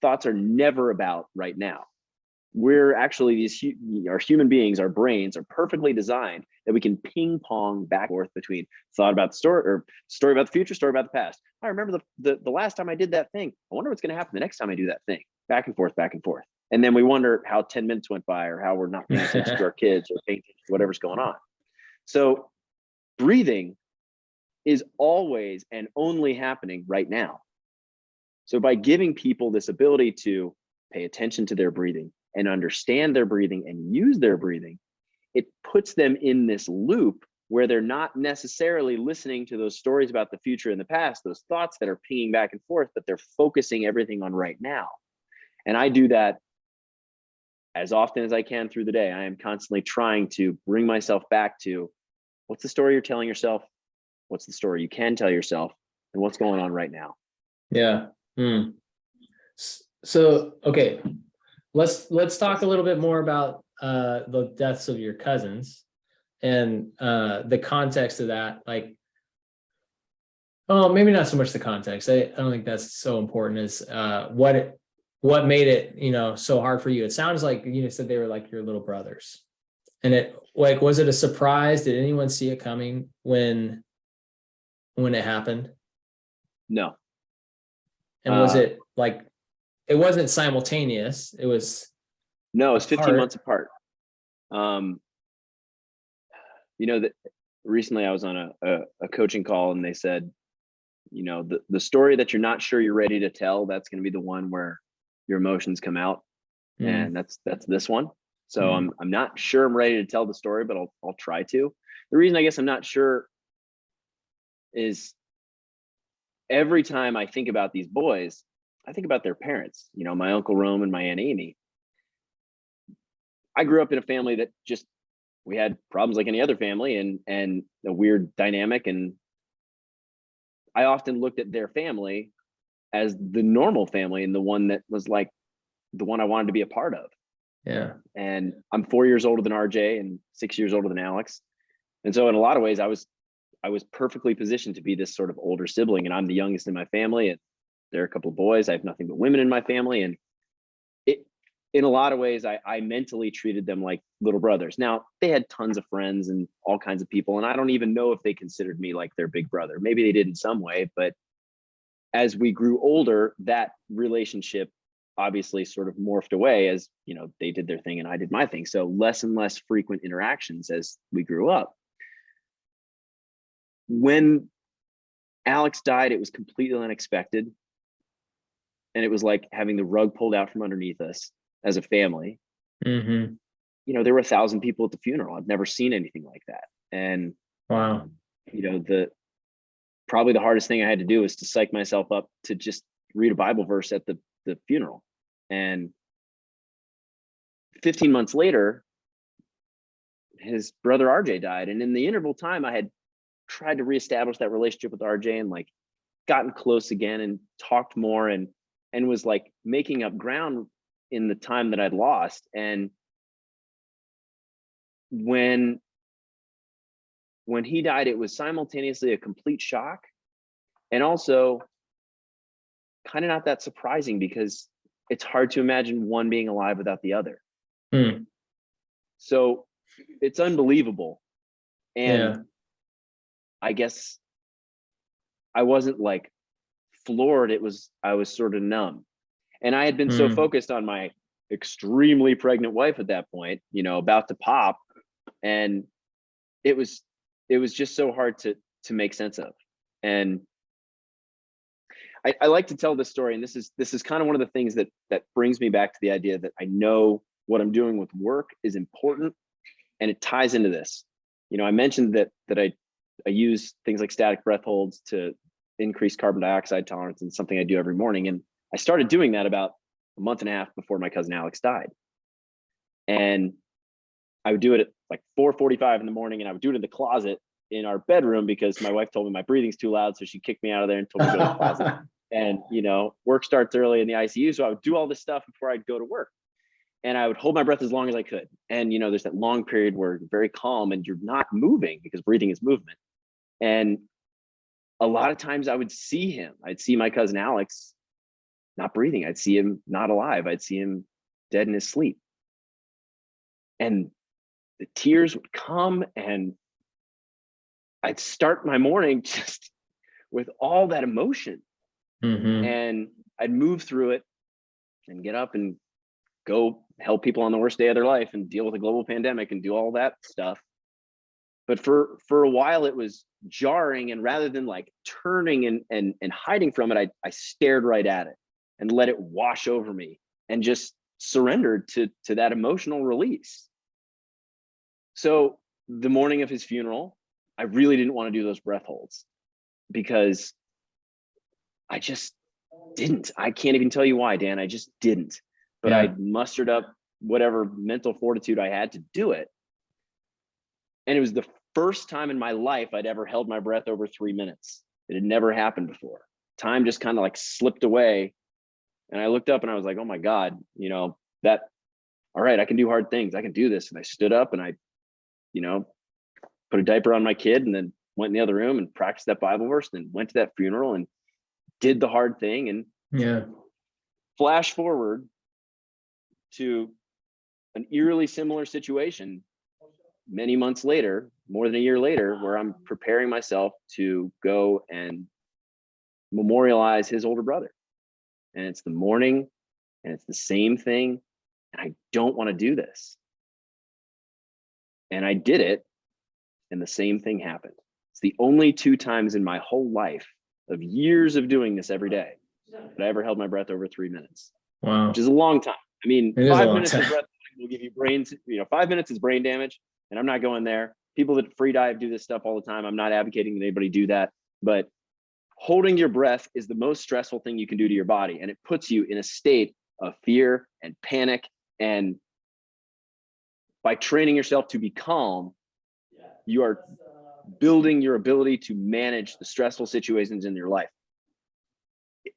Thoughts are never about right now. We're actually our human beings, our brains are perfectly designed that we can ping pong back and forth between thought about the story or story about the future, story about the past. I remember the last time I did that thing. I wonder what's going to happen the next time I do that thing. Back and forth, back and forth. And then we wonder how 10 minutes went by, or how we're not paying attention to our kids, or paying attention to whatever's going on. So breathing is always and only happening right now. So by giving people this ability to pay attention to their breathing and understand their breathing and use their breathing, it puts them in this loop where they're not necessarily listening to those stories about the future and the past, those thoughts that are pinging back and forth, but they're focusing everything on right now. And I do that as often as I can through the day. I am constantly trying to bring myself back to what's the story you're telling yourself, what's the story you can tell yourself, and what's going on right now. Yeah. So, okay, let's talk a little bit more about the deaths of your cousins and the context of that. Like, oh, maybe not so much the context. I don't think that's so important as what made it, you know, so hard for you. It sounds like you said they were like your little brothers. And it, like, was it a surprise? Did anyone see it coming when it happened? No. And was it like, it wasn't simultaneous? It was. No, it's 15 apart. months apart. You know, that recently I was on a coaching call, and they said, you know, the story that you're not sure you're ready to tell, that's going to be the one where your emotions come out. And that's this one. So I'm not sure I'm ready to tell the story, but I'll try to. The reason I guess I'm not sure is every time I think about these boys, I think about their parents, you know, my Uncle Rome and my Aunt Amy. I grew up in a family that just, we had problems like any other family, and a weird dynamic. And I often looked at their family as the normal family, and the one that was like the one I wanted to be a part of. Yeah. And I'm 4 years older than RJ and 6 years older than Alex. And so in a lot of ways, I was perfectly positioned to be this sort of older sibling, and I'm the youngest in my family. And there are a couple of boys. I have nothing but women in my family. And it, in a lot of ways, I mentally treated them like little brothers. Now, they had tons of friends and all kinds of people, and I don't even know if they considered me like their big brother. Maybe they did in some way, but as we grew older, that relationship obviously sort of morphed away as, you know, they did their thing and I did my thing. So less and less frequent interactions as we grew up. When Alex died, it was completely unexpected. And it was like having the rug pulled out from underneath us as a family. Mm-hmm. You know, there were 1,000 people at the funeral. I've never seen anything like that. And, Wow. you know, probably the hardest thing I had to do was to psych myself up to just read a Bible verse at the funeral. And 15 months later, his brother RJ died. And in the interval time, I had tried to reestablish that relationship with RJ and like gotten close again and talked more and was like making up ground in the time that I'd lost. And when he died, it was simultaneously a complete shock and also kind of not that surprising, because it's hard to imagine one being alive without the other. Mm. So it's unbelievable. And Yeah. I guess I wasn't like floored. I was sort of numb. And I had been so focused on my extremely pregnant wife at that point, you know, about to pop. And it was just so hard to make sense of. And I like to tell this story, and this is kind of one of the things that brings me back to the idea that I know what I'm doing with work is important, and it ties into this. You know, I mentioned that I use things like static breath holds to increase carbon dioxide tolerance, and something I do every morning. And I started doing that about a month and a half before my cousin Alex died. And I would do it at like 4:45 in the morning, and I would do it in the closet in our bedroom because my wife told me my breathing's too loud, so she kicked me out of there and told me to go to the closet. And, you know, work starts early in the ICU, so I would do all this stuff before I'd go to work. And I would hold my breath as long as I could. And, you know, there's that long period where you're very calm and you're not moving, because breathing is movement. And a lot of times I would see him. I'd see my cousin Alex not breathing. I'd see him not alive. I'd see him dead in his sleep. And the tears would come, and I'd start my morning just with all that emotion. Mm-hmm. And I'd move through it and get up and go help people on the worst day of their life and deal with a global pandemic and do all that stuff. But for a while it was jarring, and rather than like turning and hiding from it, I stared right at it and let it wash over me and just surrendered to that emotional release. So the morning of his funeral, I really didn't want to do those breath holds because I just didn't. I can't even tell you why, Dan. I just didn't. But Yeah. I mustered up whatever mental fortitude I had to do it. And it was the first time in my life I'd ever held my breath over 3 minutes. It had never happened before. Time just kind of like slipped away. And I looked up and I was like, oh my God, you know, all right, I can do hard things. I can do this. And I stood up and I, you know, put a diaper on my kid and then went in the other room and practiced that Bible verse and went to that funeral and did the hard thing. And Yeah. flash forward to an eerily similar situation many months later, more than a year later, where I'm preparing myself to go and memorialize his older brother. And it's the morning and it's the same thing. And I don't want to do this. And I did it, and the same thing happened. It's the only 2 times in my whole life of years of doing this every day that I ever held my breath over 3 minutes. Wow. Which is a long time. I mean, It is a 5 long minutes time. of breath will give you brains, you know, 5 minutes is brain damage, and I'm not going there. People that free dive do this stuff all the time. I'm not advocating that anybody do that, but holding your breath is the most stressful thing you can do to your body. And it puts you in a state of fear and panic. And by training yourself to be calm, you are building your ability to manage the stressful situations in your life.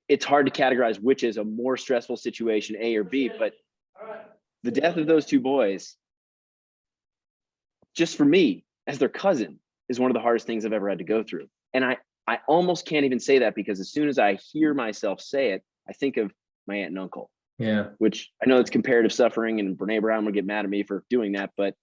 It's hard to categorize which is a more stressful situation, A or B, but the death of those two boys, just for me as their cousin, is one of the hardest things I've ever had to go through. And I almost can't even say that, because as soon as I hear myself say it, I think of my aunt and uncle. Yeah. Which I know it's comparative suffering, and Brene Brown will get mad at me for doing that, but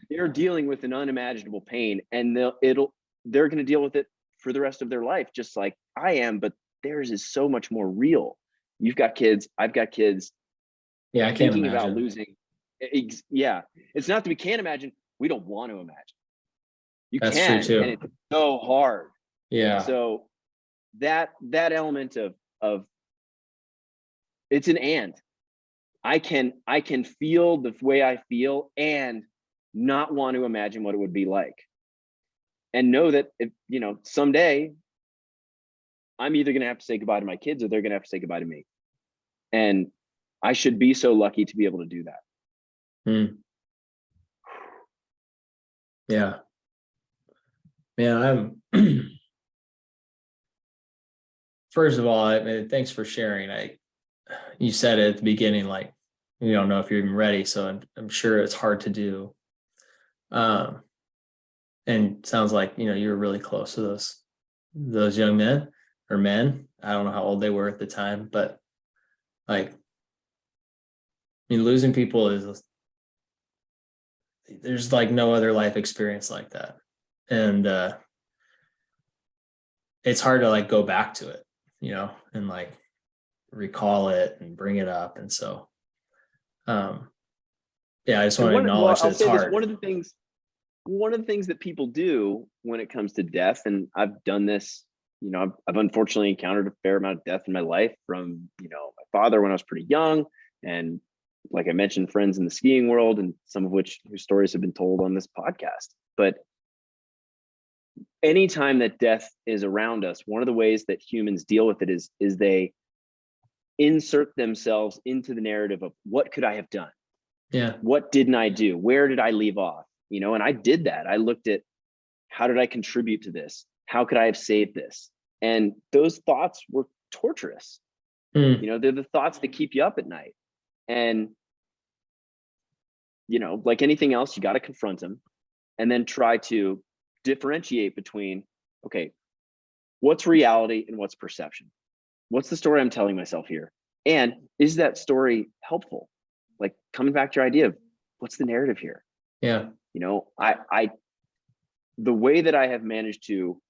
they're dealing with an unimaginable pain, and they're going to deal with it for the rest of their life, just like I am, but theirs is so much more real. You've got kids, I've got kids. Yeah, I can't Thinking imagine. about losing. Yeah, it's not that we can't imagine, we don't want to imagine. You That's can, true too. and it's so hard. Yeah. So that element of it's an and. I can feel the way I feel and not want to imagine what it would be like. And know that if, someday I'm either going to have to say goodbye to my kids, or they're going to have to say goodbye to me. And I should be so lucky to be able to do that. Yeah. Man, I'm first of all, thanks for sharing. You said it at the beginning, like, you don't know if you're even ready. So I'm sure it's hard to do. And sounds like, you're really close to those young men or men. I don't know how old they were at the time, but like, losing people there's like no other life experience like that. And it's hard to like go back to it, and like recall it and bring it up. And so, yeah, I just want to acknowledge that it's hard. One of the things that people do when it comes to death, and I've done this, I've unfortunately encountered a fair amount of death in my life, from, my father when I was pretty young, and like I mentioned, friends in the skiing world, and some of whose stories have been told on this podcast. But anytime that death is around us, one of the ways that humans deal with it is they insert themselves into the narrative of, what could I have done? Yeah. What didn't I do? Where did I leave off? And I did that. I looked at, how did I contribute to this? How could I have saved this? And those thoughts were torturous. They're the thoughts that keep you up at night. And, like anything else, you got to confront them, and then try to differentiate between, okay, what's reality and what's perception? What's the story I'm telling myself here? And is that story helpful? Like, coming back to your idea of, what's the narrative here? Yeah. The way that I have managed to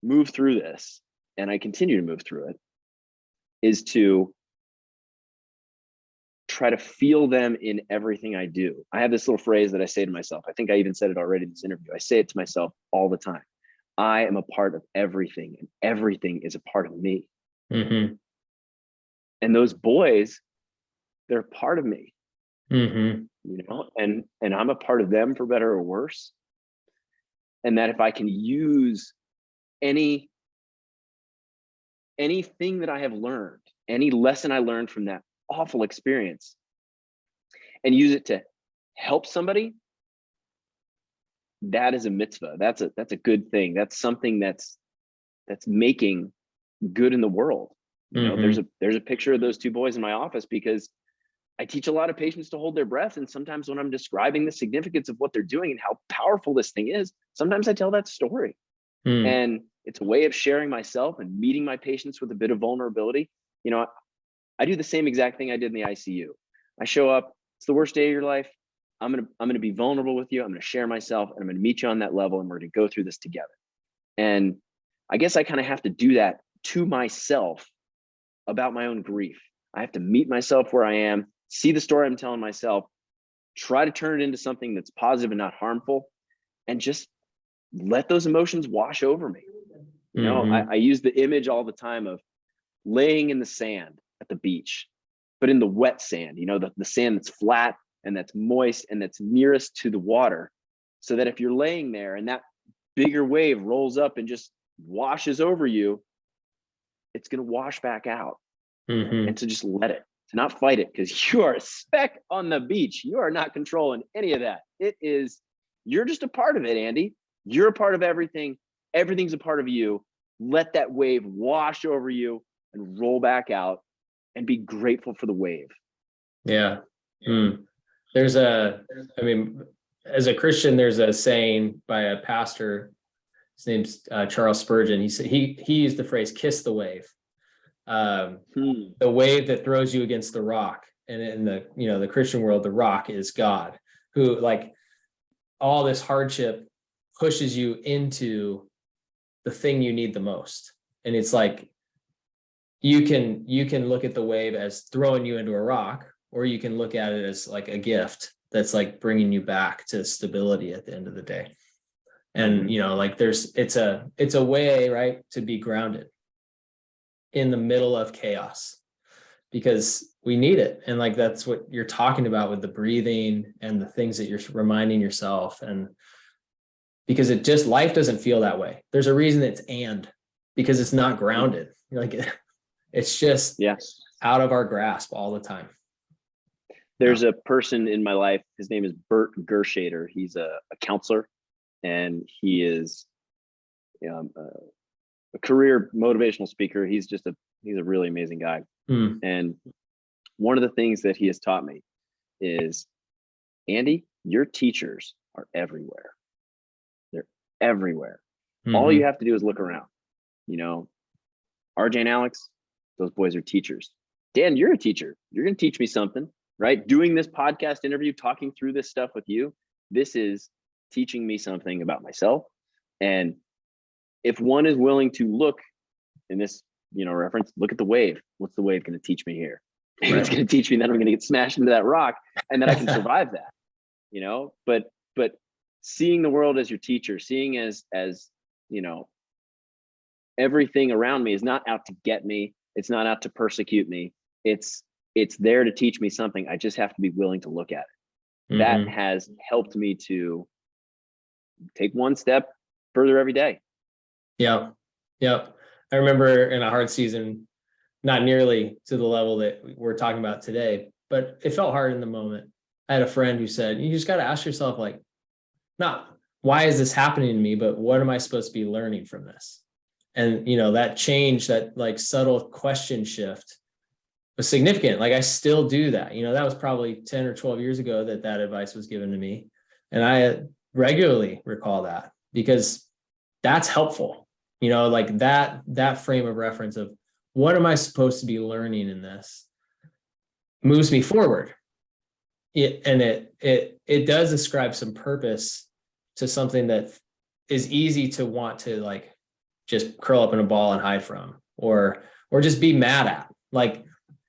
move through this, and I continue to move through it, is to try to feel them in everything I do. I have this little phrase that I say to myself. I think I even said it already in this interview. I say it to myself all the time. I am a part of everything, and everything is a part of me. Mm-hmm. And those boys, they're part of me. Mm-hmm. And I'm a part of them, for better or worse. And that if I can use anything that I have learned, any lesson I learned from that awful experience, and use it to help somebody, that is a mitzvah. That's a good thing. That's something that's making good in the world. There's a picture of those two boys in my office, because I teach a lot of patients to hold their breath. And sometimes when I'm describing the significance of what they're doing and how powerful this thing is, sometimes I tell that story. And it's a way of sharing myself and meeting my patients with a bit of vulnerability. I do the same exact thing I did in the ICU. I show up, it's the worst day of your life. I'm gonna be vulnerable with you. I'm gonna share myself, and I'm gonna meet you on that level, and we're gonna go through this together. And I guess I kind of have to do that to myself about my own grief. I have to meet myself where I am, see the story I'm telling myself, try to turn it into something that's positive and not harmful, and just let those emotions wash over me. I use the image all the time of laying in the sand at the beach, but in the wet sand, the sand that's flat and that's moist and that's nearest to the water, so that if you're laying there and that bigger wave rolls up and just washes over you, it's going to wash back out. And to just let it, to not fight it, because you are a speck on the beach. You are not controlling any of that. You're just a part of it, Andy. You're a part of everything. Everything's a part of you. Let that wave wash over you and roll back out, and be grateful for the wave. Yeah. There's I mean, as a Christian, there's a saying by a pastor. His name's Charles Spurgeon. He said he used the phrase "kiss the wave," the wave that throws you against the rock. And in the Christian world, the rock is God, who, like, all this hardship pushes you into the thing you need the most. And it's like you can look at the wave as throwing you into a rock, or you can look at it as like a gift that's like bringing you back to stability at the end of the day. And like it's a way, right, to be grounded in the middle of chaos, because we need it. And like that's what you're talking about with the breathing and the things that you're reminding yourself. And because it just, life doesn't feel that way. There's a reason it's because it's not grounded. Like it's just out of our grasp all the time. There's a person in my life, his name is Bert Gershader. He's a counselor, and he is a career motivational speaker. He's a really amazing guy. And one of the things that he has taught me is, Andy, your teachers are everywhere. They're everywhere. All you have to do is look around. RJ and Alex, those boys are teachers. Dan, you're a teacher. You're going to teach me something, right? Doing this podcast interview, talking through this stuff with you, this is teaching me something about myself. And if one is willing to look in this, reference, look at the wave. What's the wave going to teach me here? Right. It's going to teach me that I'm going to get smashed into that rock, and that I can survive that, but seeing the world as your teacher, seeing as everything around me is not out to get me. It's not out to persecute me. It's there to teach me something. I just have to be willing to look at it. That has helped me to take one step further every day. Yeah. I remember in a hard season, not nearly to the level that we're talking about today, but it felt hard in the moment. I had a friend who said, you just got to ask yourself, like, not why is this happening to me, but what am I supposed to be learning from this? And, that change, that like subtle question shift was significant. Like I still do that. That was probably 10 or 12 years ago that advice was given to me. And I regularly recall that, because that's helpful. Like that frame of reference of what am I supposed to be learning in this moves me forward. It does ascribe some purpose to something that is easy to want to like just curl up in a ball and hide from, or just be mad at, like,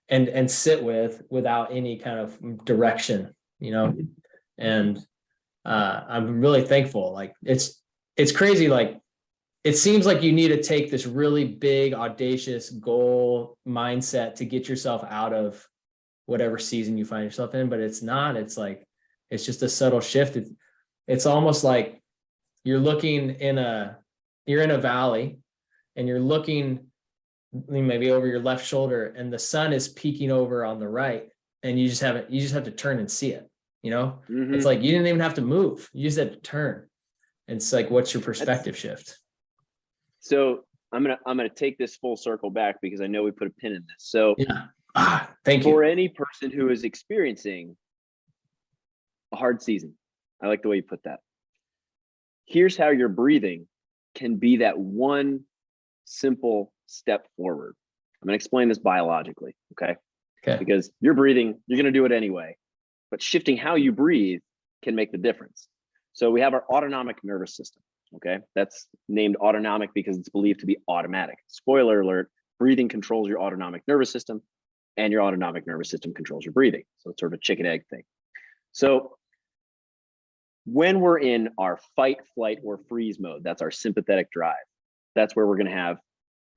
and sit without any kind of direction, and I'm really thankful. Like it's crazy. Like it seems like you need to take this really big, audacious goal mindset to get yourself out of whatever season you find yourself in, but it's not. It's like, it's just a subtle shift. It's almost like you're looking you're in a valley, and you're looking maybe over your left shoulder, and the sun is peeking over on the right, and you just have to turn and see it. It's like you didn't even have to move. You just had to turn. And it's like, what's your perspective shift? So I'm gonna take this full circle back, because I know we put a pin in this. So thank you. For any person who is experiencing a hard season, I like the way you put that. Here's how your breathing can be that one simple step forward. I'm gonna explain this biologically, okay? Because you're breathing, you're gonna do it anyway, but shifting how you breathe can make the difference. So we have our autonomic nervous system. Okay, that's named autonomic because it's believed to be automatic. Spoiler alert, breathing controls your autonomic nervous system, and your autonomic nervous system controls your breathing. So it's sort of a chicken egg thing. So when we're in our fight, flight, or freeze mode, that's our sympathetic drive. That's where we're going to have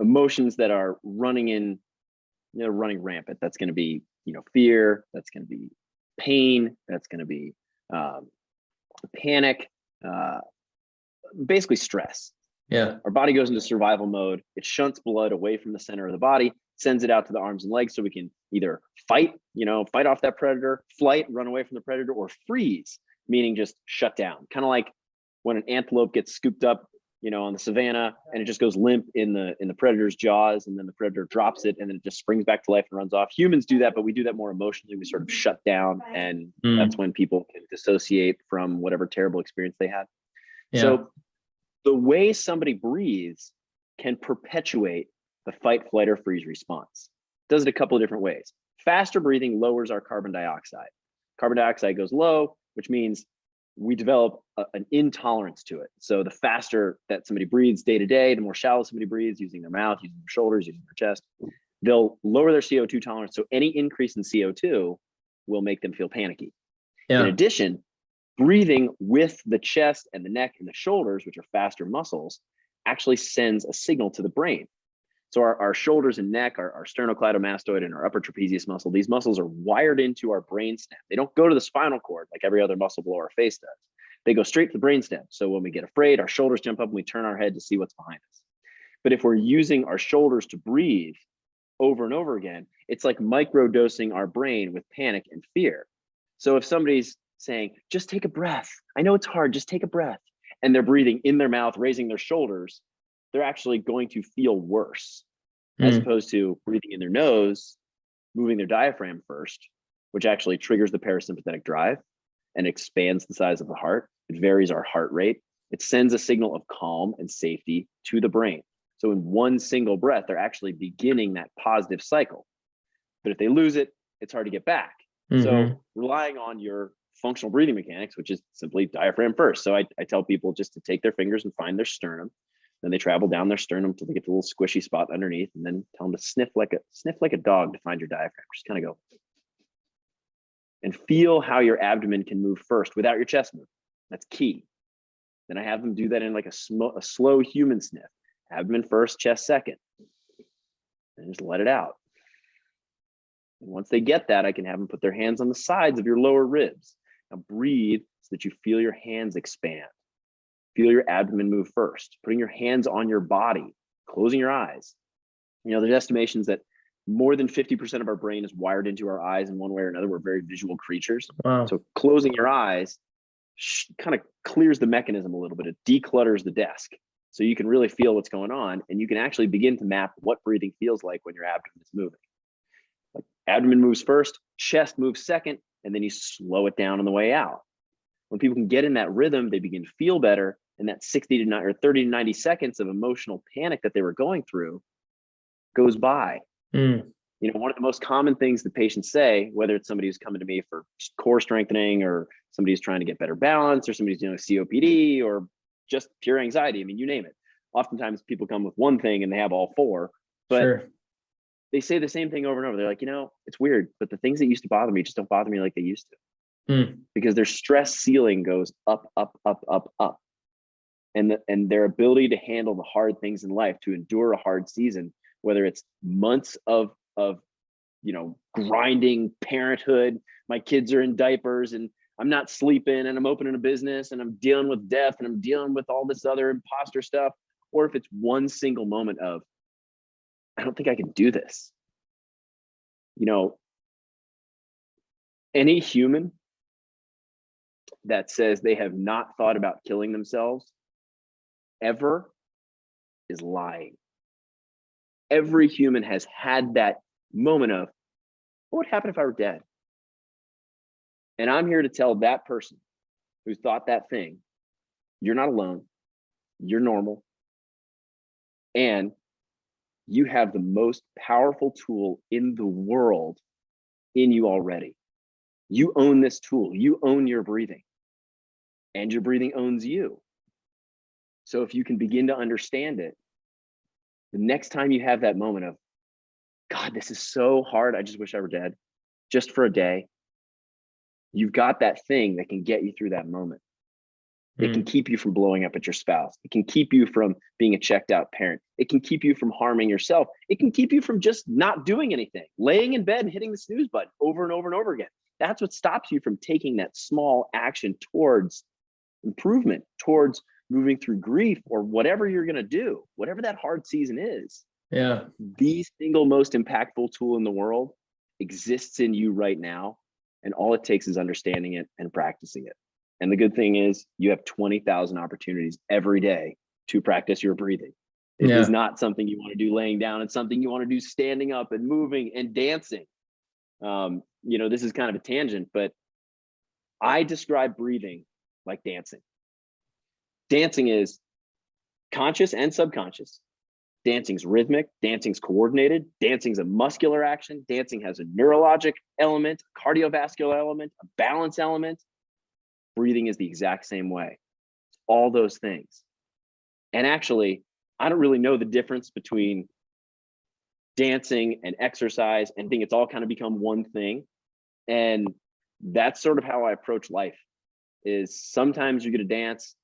emotions that are running rampant. That's going to be, fear. That's going to be pain. That's going to be panic. Basically stress. Our body goes into survival mode. It shunts blood away from the center of the body, sends it out to the arms and legs, so we can either fight off that predator, flight, run away from the predator, or freeze, meaning just shut down. Kind of like when an antelope gets scooped up on the savannah, and it just goes limp in the predator's jaws, and then the predator drops it, and then it just springs back to life and runs off. Humans do that, but we do that more emotionally. We sort of shut down, and that's when people can dissociate from whatever terrible experience they had. Yeah. So the way somebody breathes can perpetuate the fight, flight, or freeze response. It does it a couple of different ways. Faster breathing lowers our carbon dioxide. Carbon dioxide goes low, which means we develop an intolerance to it. So the faster that somebody breathes day to day, the more shallow somebody breathes, using their mouth, using their shoulders, using their chest, they'll lower their CO2 tolerance. So any increase in CO2 will make them feel panicky. Yeah. In addition, breathing with the chest and the neck and the shoulders, which are faster muscles, actually sends a signal to the brain. So our shoulders and neck, our sternocleidomastoid and our upper trapezius muscle, these muscles are wired into our brainstem. They don't go to the spinal cord like every other muscle below our face does. They go straight to the brainstem. So when we get afraid, our shoulders jump up and we turn our head to see what's behind us. But if we're using our shoulders to breathe over and over again, it's like microdosing our brain with panic and fear. So if somebody's saying, just take a breath, I know it's hard, just take a breath, and they're breathing in their mouth, raising their shoulders, they're actually going to feel worse, as opposed to breathing in their nose, moving their diaphragm first, which actually triggers the parasympathetic drive and expands the size of the heart. It varies our heart rate. It sends a signal of calm and safety to the brain. So in one single breath, they're actually beginning that positive cycle. But if they lose it, it's hard to get back. So relying on your functional breathing mechanics, which is simply diaphragm first. So I tell people just to take their fingers and find their sternum. Then they travel down their sternum till they get the little squishy spot underneath, and then tell them to sniff like a dog to find your diaphragm. Just kind of go and feel how your abdomen can move first without your chest moving. That's key. Then I have them do that in like a slow human sniff. Abdomen first, chest second, and just let it out. And once they get that, I can have them put their hands on the sides of your lower ribs. Now breathe so that you feel your hands expand. Feel your abdomen move first, putting your hands on your body, closing your eyes. There's estimations that more than 50% of our brain is wired into our eyes in one way or another. We're very visual creatures. Wow. So closing your eyes kind of clears the mechanism a little bit. It declutters the desk. So you can really feel what's going on, and you can actually begin to map what breathing feels like when your abdomen is moving. Like abdomen moves first, chest moves second, and then you slow it down on the way out. When people can get in that rhythm, they begin to feel better, and that 30 to 90 seconds of emotional panic that they were going through goes by. One of the most common things that patients say, whether it's somebody who's coming to me for core strengthening, or somebody who's trying to get better balance, or somebody's dealing with COPD, or just pure anxiety, you name it. Oftentimes people come with one thing and they have all four, but they say the same thing over and over. They're like, it's weird, but the things that used to bother me just don't bother me like they used to. Because their stress ceiling goes up, up, up, up, up. And their ability to handle the hard things in life, to endure a hard season, whether it's months of grinding parenthood, my kids are in diapers and I'm not sleeping and I'm opening a business and I'm dealing with death and I'm dealing with all this other imposter stuff, or if it's one single moment of, I don't think I can do this. Any human that says they have not thought about killing themselves ever is lying. Every human has had that moment of, what would happen if I were dead? And I'm here to tell that person who thought that thing, you're not alone, you're normal, and you have the most powerful tool in the world in you already. You own this tool, you own your breathing, and your breathing owns you. So if you can begin to understand it, the next time you have that moment of, God, this is so hard, I just wish I were dead, just for a day, you've got that thing that can get you through that moment. It can keep you from blowing up at your spouse. It can keep you from being a checked out parent. It can keep you from harming yourself. It can keep you from just not doing anything, laying in bed and hitting the snooze button over and over and over again. That's what stops you from taking that small action towards improvement, towards moving through grief, or whatever you're going to do, whatever that hard season is. Yeah. The single most impactful tool in the world exists in you right now. And all it takes is understanding it and practicing it. And the good thing is you have 20,000 opportunities every day to practice your breathing. It Yeah. is not something you want to do laying down. It's something you want to do standing up and moving and dancing. This is kind of a tangent, but I describe breathing like dancing. Dancing is conscious and subconscious. Dancing's rhythmic, dancing's coordinated, dancing's a muscular action, dancing has a neurologic element, cardiovascular element, a balance element. Breathing is the exact same way. All those things. And actually, I don't really know the difference between dancing and exercise, and think it's all kind of become one thing. And that's sort of how I approach life, is sometimes you're going to dance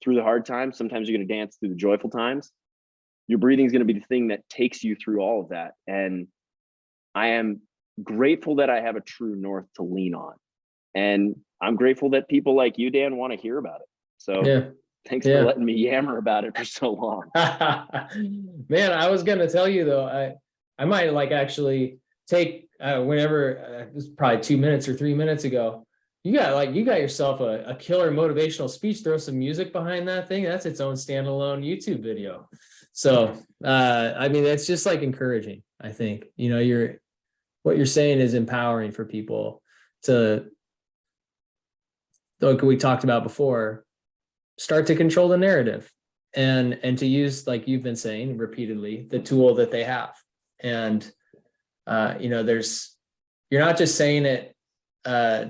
through the hard times. Sometimes you're going to dance through the joyful times. Your breathing is going to be the thing that takes you through all of that. And I am grateful that I have a true north to lean on. And I'm grateful that people like you, Dan, want to hear about it. So thanks for letting me yammer about it for so long. Man, I was going to tell you though, I might like actually take whenever, it was probably 2 minutes or 3 minutes ago, you got yourself a killer motivational speech, throw some music behind that thing. That's its own standalone YouTube video. So, I mean, it's just like encouraging. I think, what you're saying is empowering for people to, like we talked about before, start to control the narrative and to use, like you've been saying repeatedly, the tool that they have. And, you're not just saying it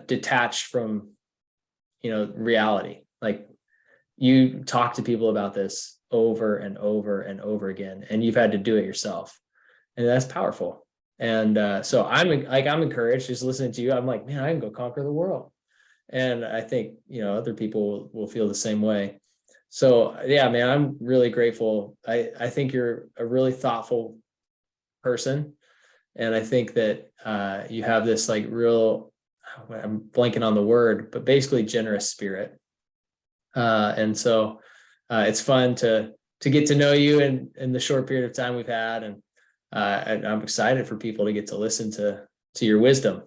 detached from, reality. Like you talk to people about this over and over and over again, and you've had to do it yourself. And that's powerful. And so I'm encouraged just listening to you. I'm like, man, I can go conquer the world. And I think, other people will feel the same way. So yeah, man, I'm really grateful. I think you're a really thoughtful person. And I think that you have this like real, I'm blanking on the word, but basically generous spirit. And so it's fun to get to know you in the short period of time we've had. And I'm excited for people to get to listen to your wisdom.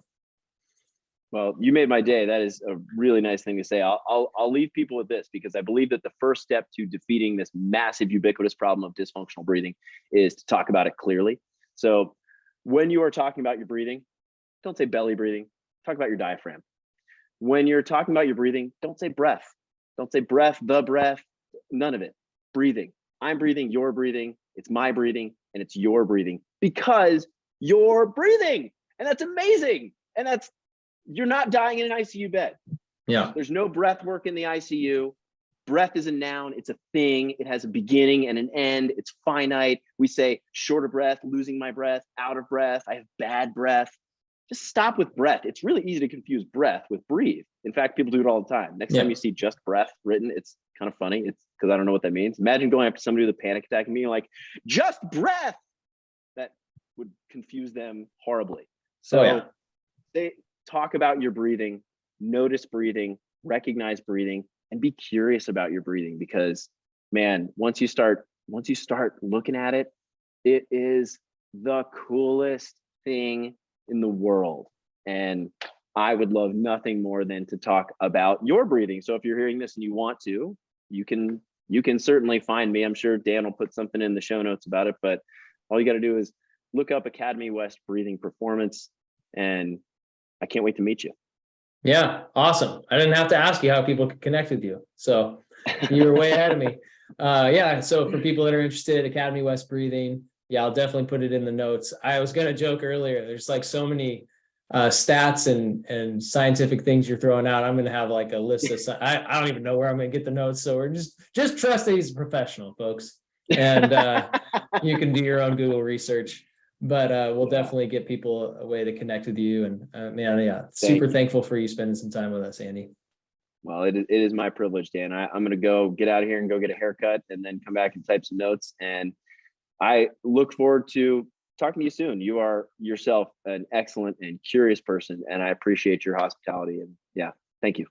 Well, you made my day. That is a really nice thing to say. I'll leave people with this, because I believe that the first step to defeating this massive ubiquitous problem of dysfunctional breathing is to talk about it clearly. So when you are talking about your breathing, don't say belly breathing, talk about your diaphragm. When you're talking about your breathing, don't say breath. Don't say breath, the breath, none of it. Breathing. I'm breathing, you're breathing, it's my breathing, and it's your breathing, because you're breathing. And that's amazing. And you're not dying in an ICU bed. Yeah. There's no breath work in the ICU. Breath is a noun. It's a thing. It has a beginning and an end. It's finite. We say short of breath, losing my breath, out of breath, I have bad breath. Just stop with breath. It's really easy to confuse breath with breathe. In fact, people do it all the time. Next time you see just breath written, it's kind of funny. It's because I don't know what that means. Imagine going after somebody with a panic attack and being like, just breath. That would confuse them horribly. So they talk about your breathing, notice breathing, recognize breathing, and be curious about your breathing, because man, once you start looking at it, it is the coolest thing in the world. And I would love nothing more than to talk about your breathing. So if you're hearing this and you want to, you can certainly find me. I'm sure Dan will put something in the show notes about it, but all you got to do is look up Academy West Breathing Performance, and I can't wait to meet you. Yeah, awesome. I didn't have to ask you how people could connect with you. So you were way ahead of me. So for people that are interested, Academy West Breathing, I'll definitely put it in the notes. I was going to joke earlier, there's like so many stats and scientific things you're throwing out. I'm going to have like a list of, I don't even know where I'm going to get the notes. So we're just trust that he's a professional, folks. And you can do your own Google research. But we'll definitely get people a way to connect with you. And super thankful for you spending some time with us, Andy. Well, it is my privilege, Dan. I'm going to go get out of here and go get a haircut and then come back and type some notes. And I look forward to talking to you soon. You are yourself an excellent and curious person, and I appreciate your hospitality. And thank you.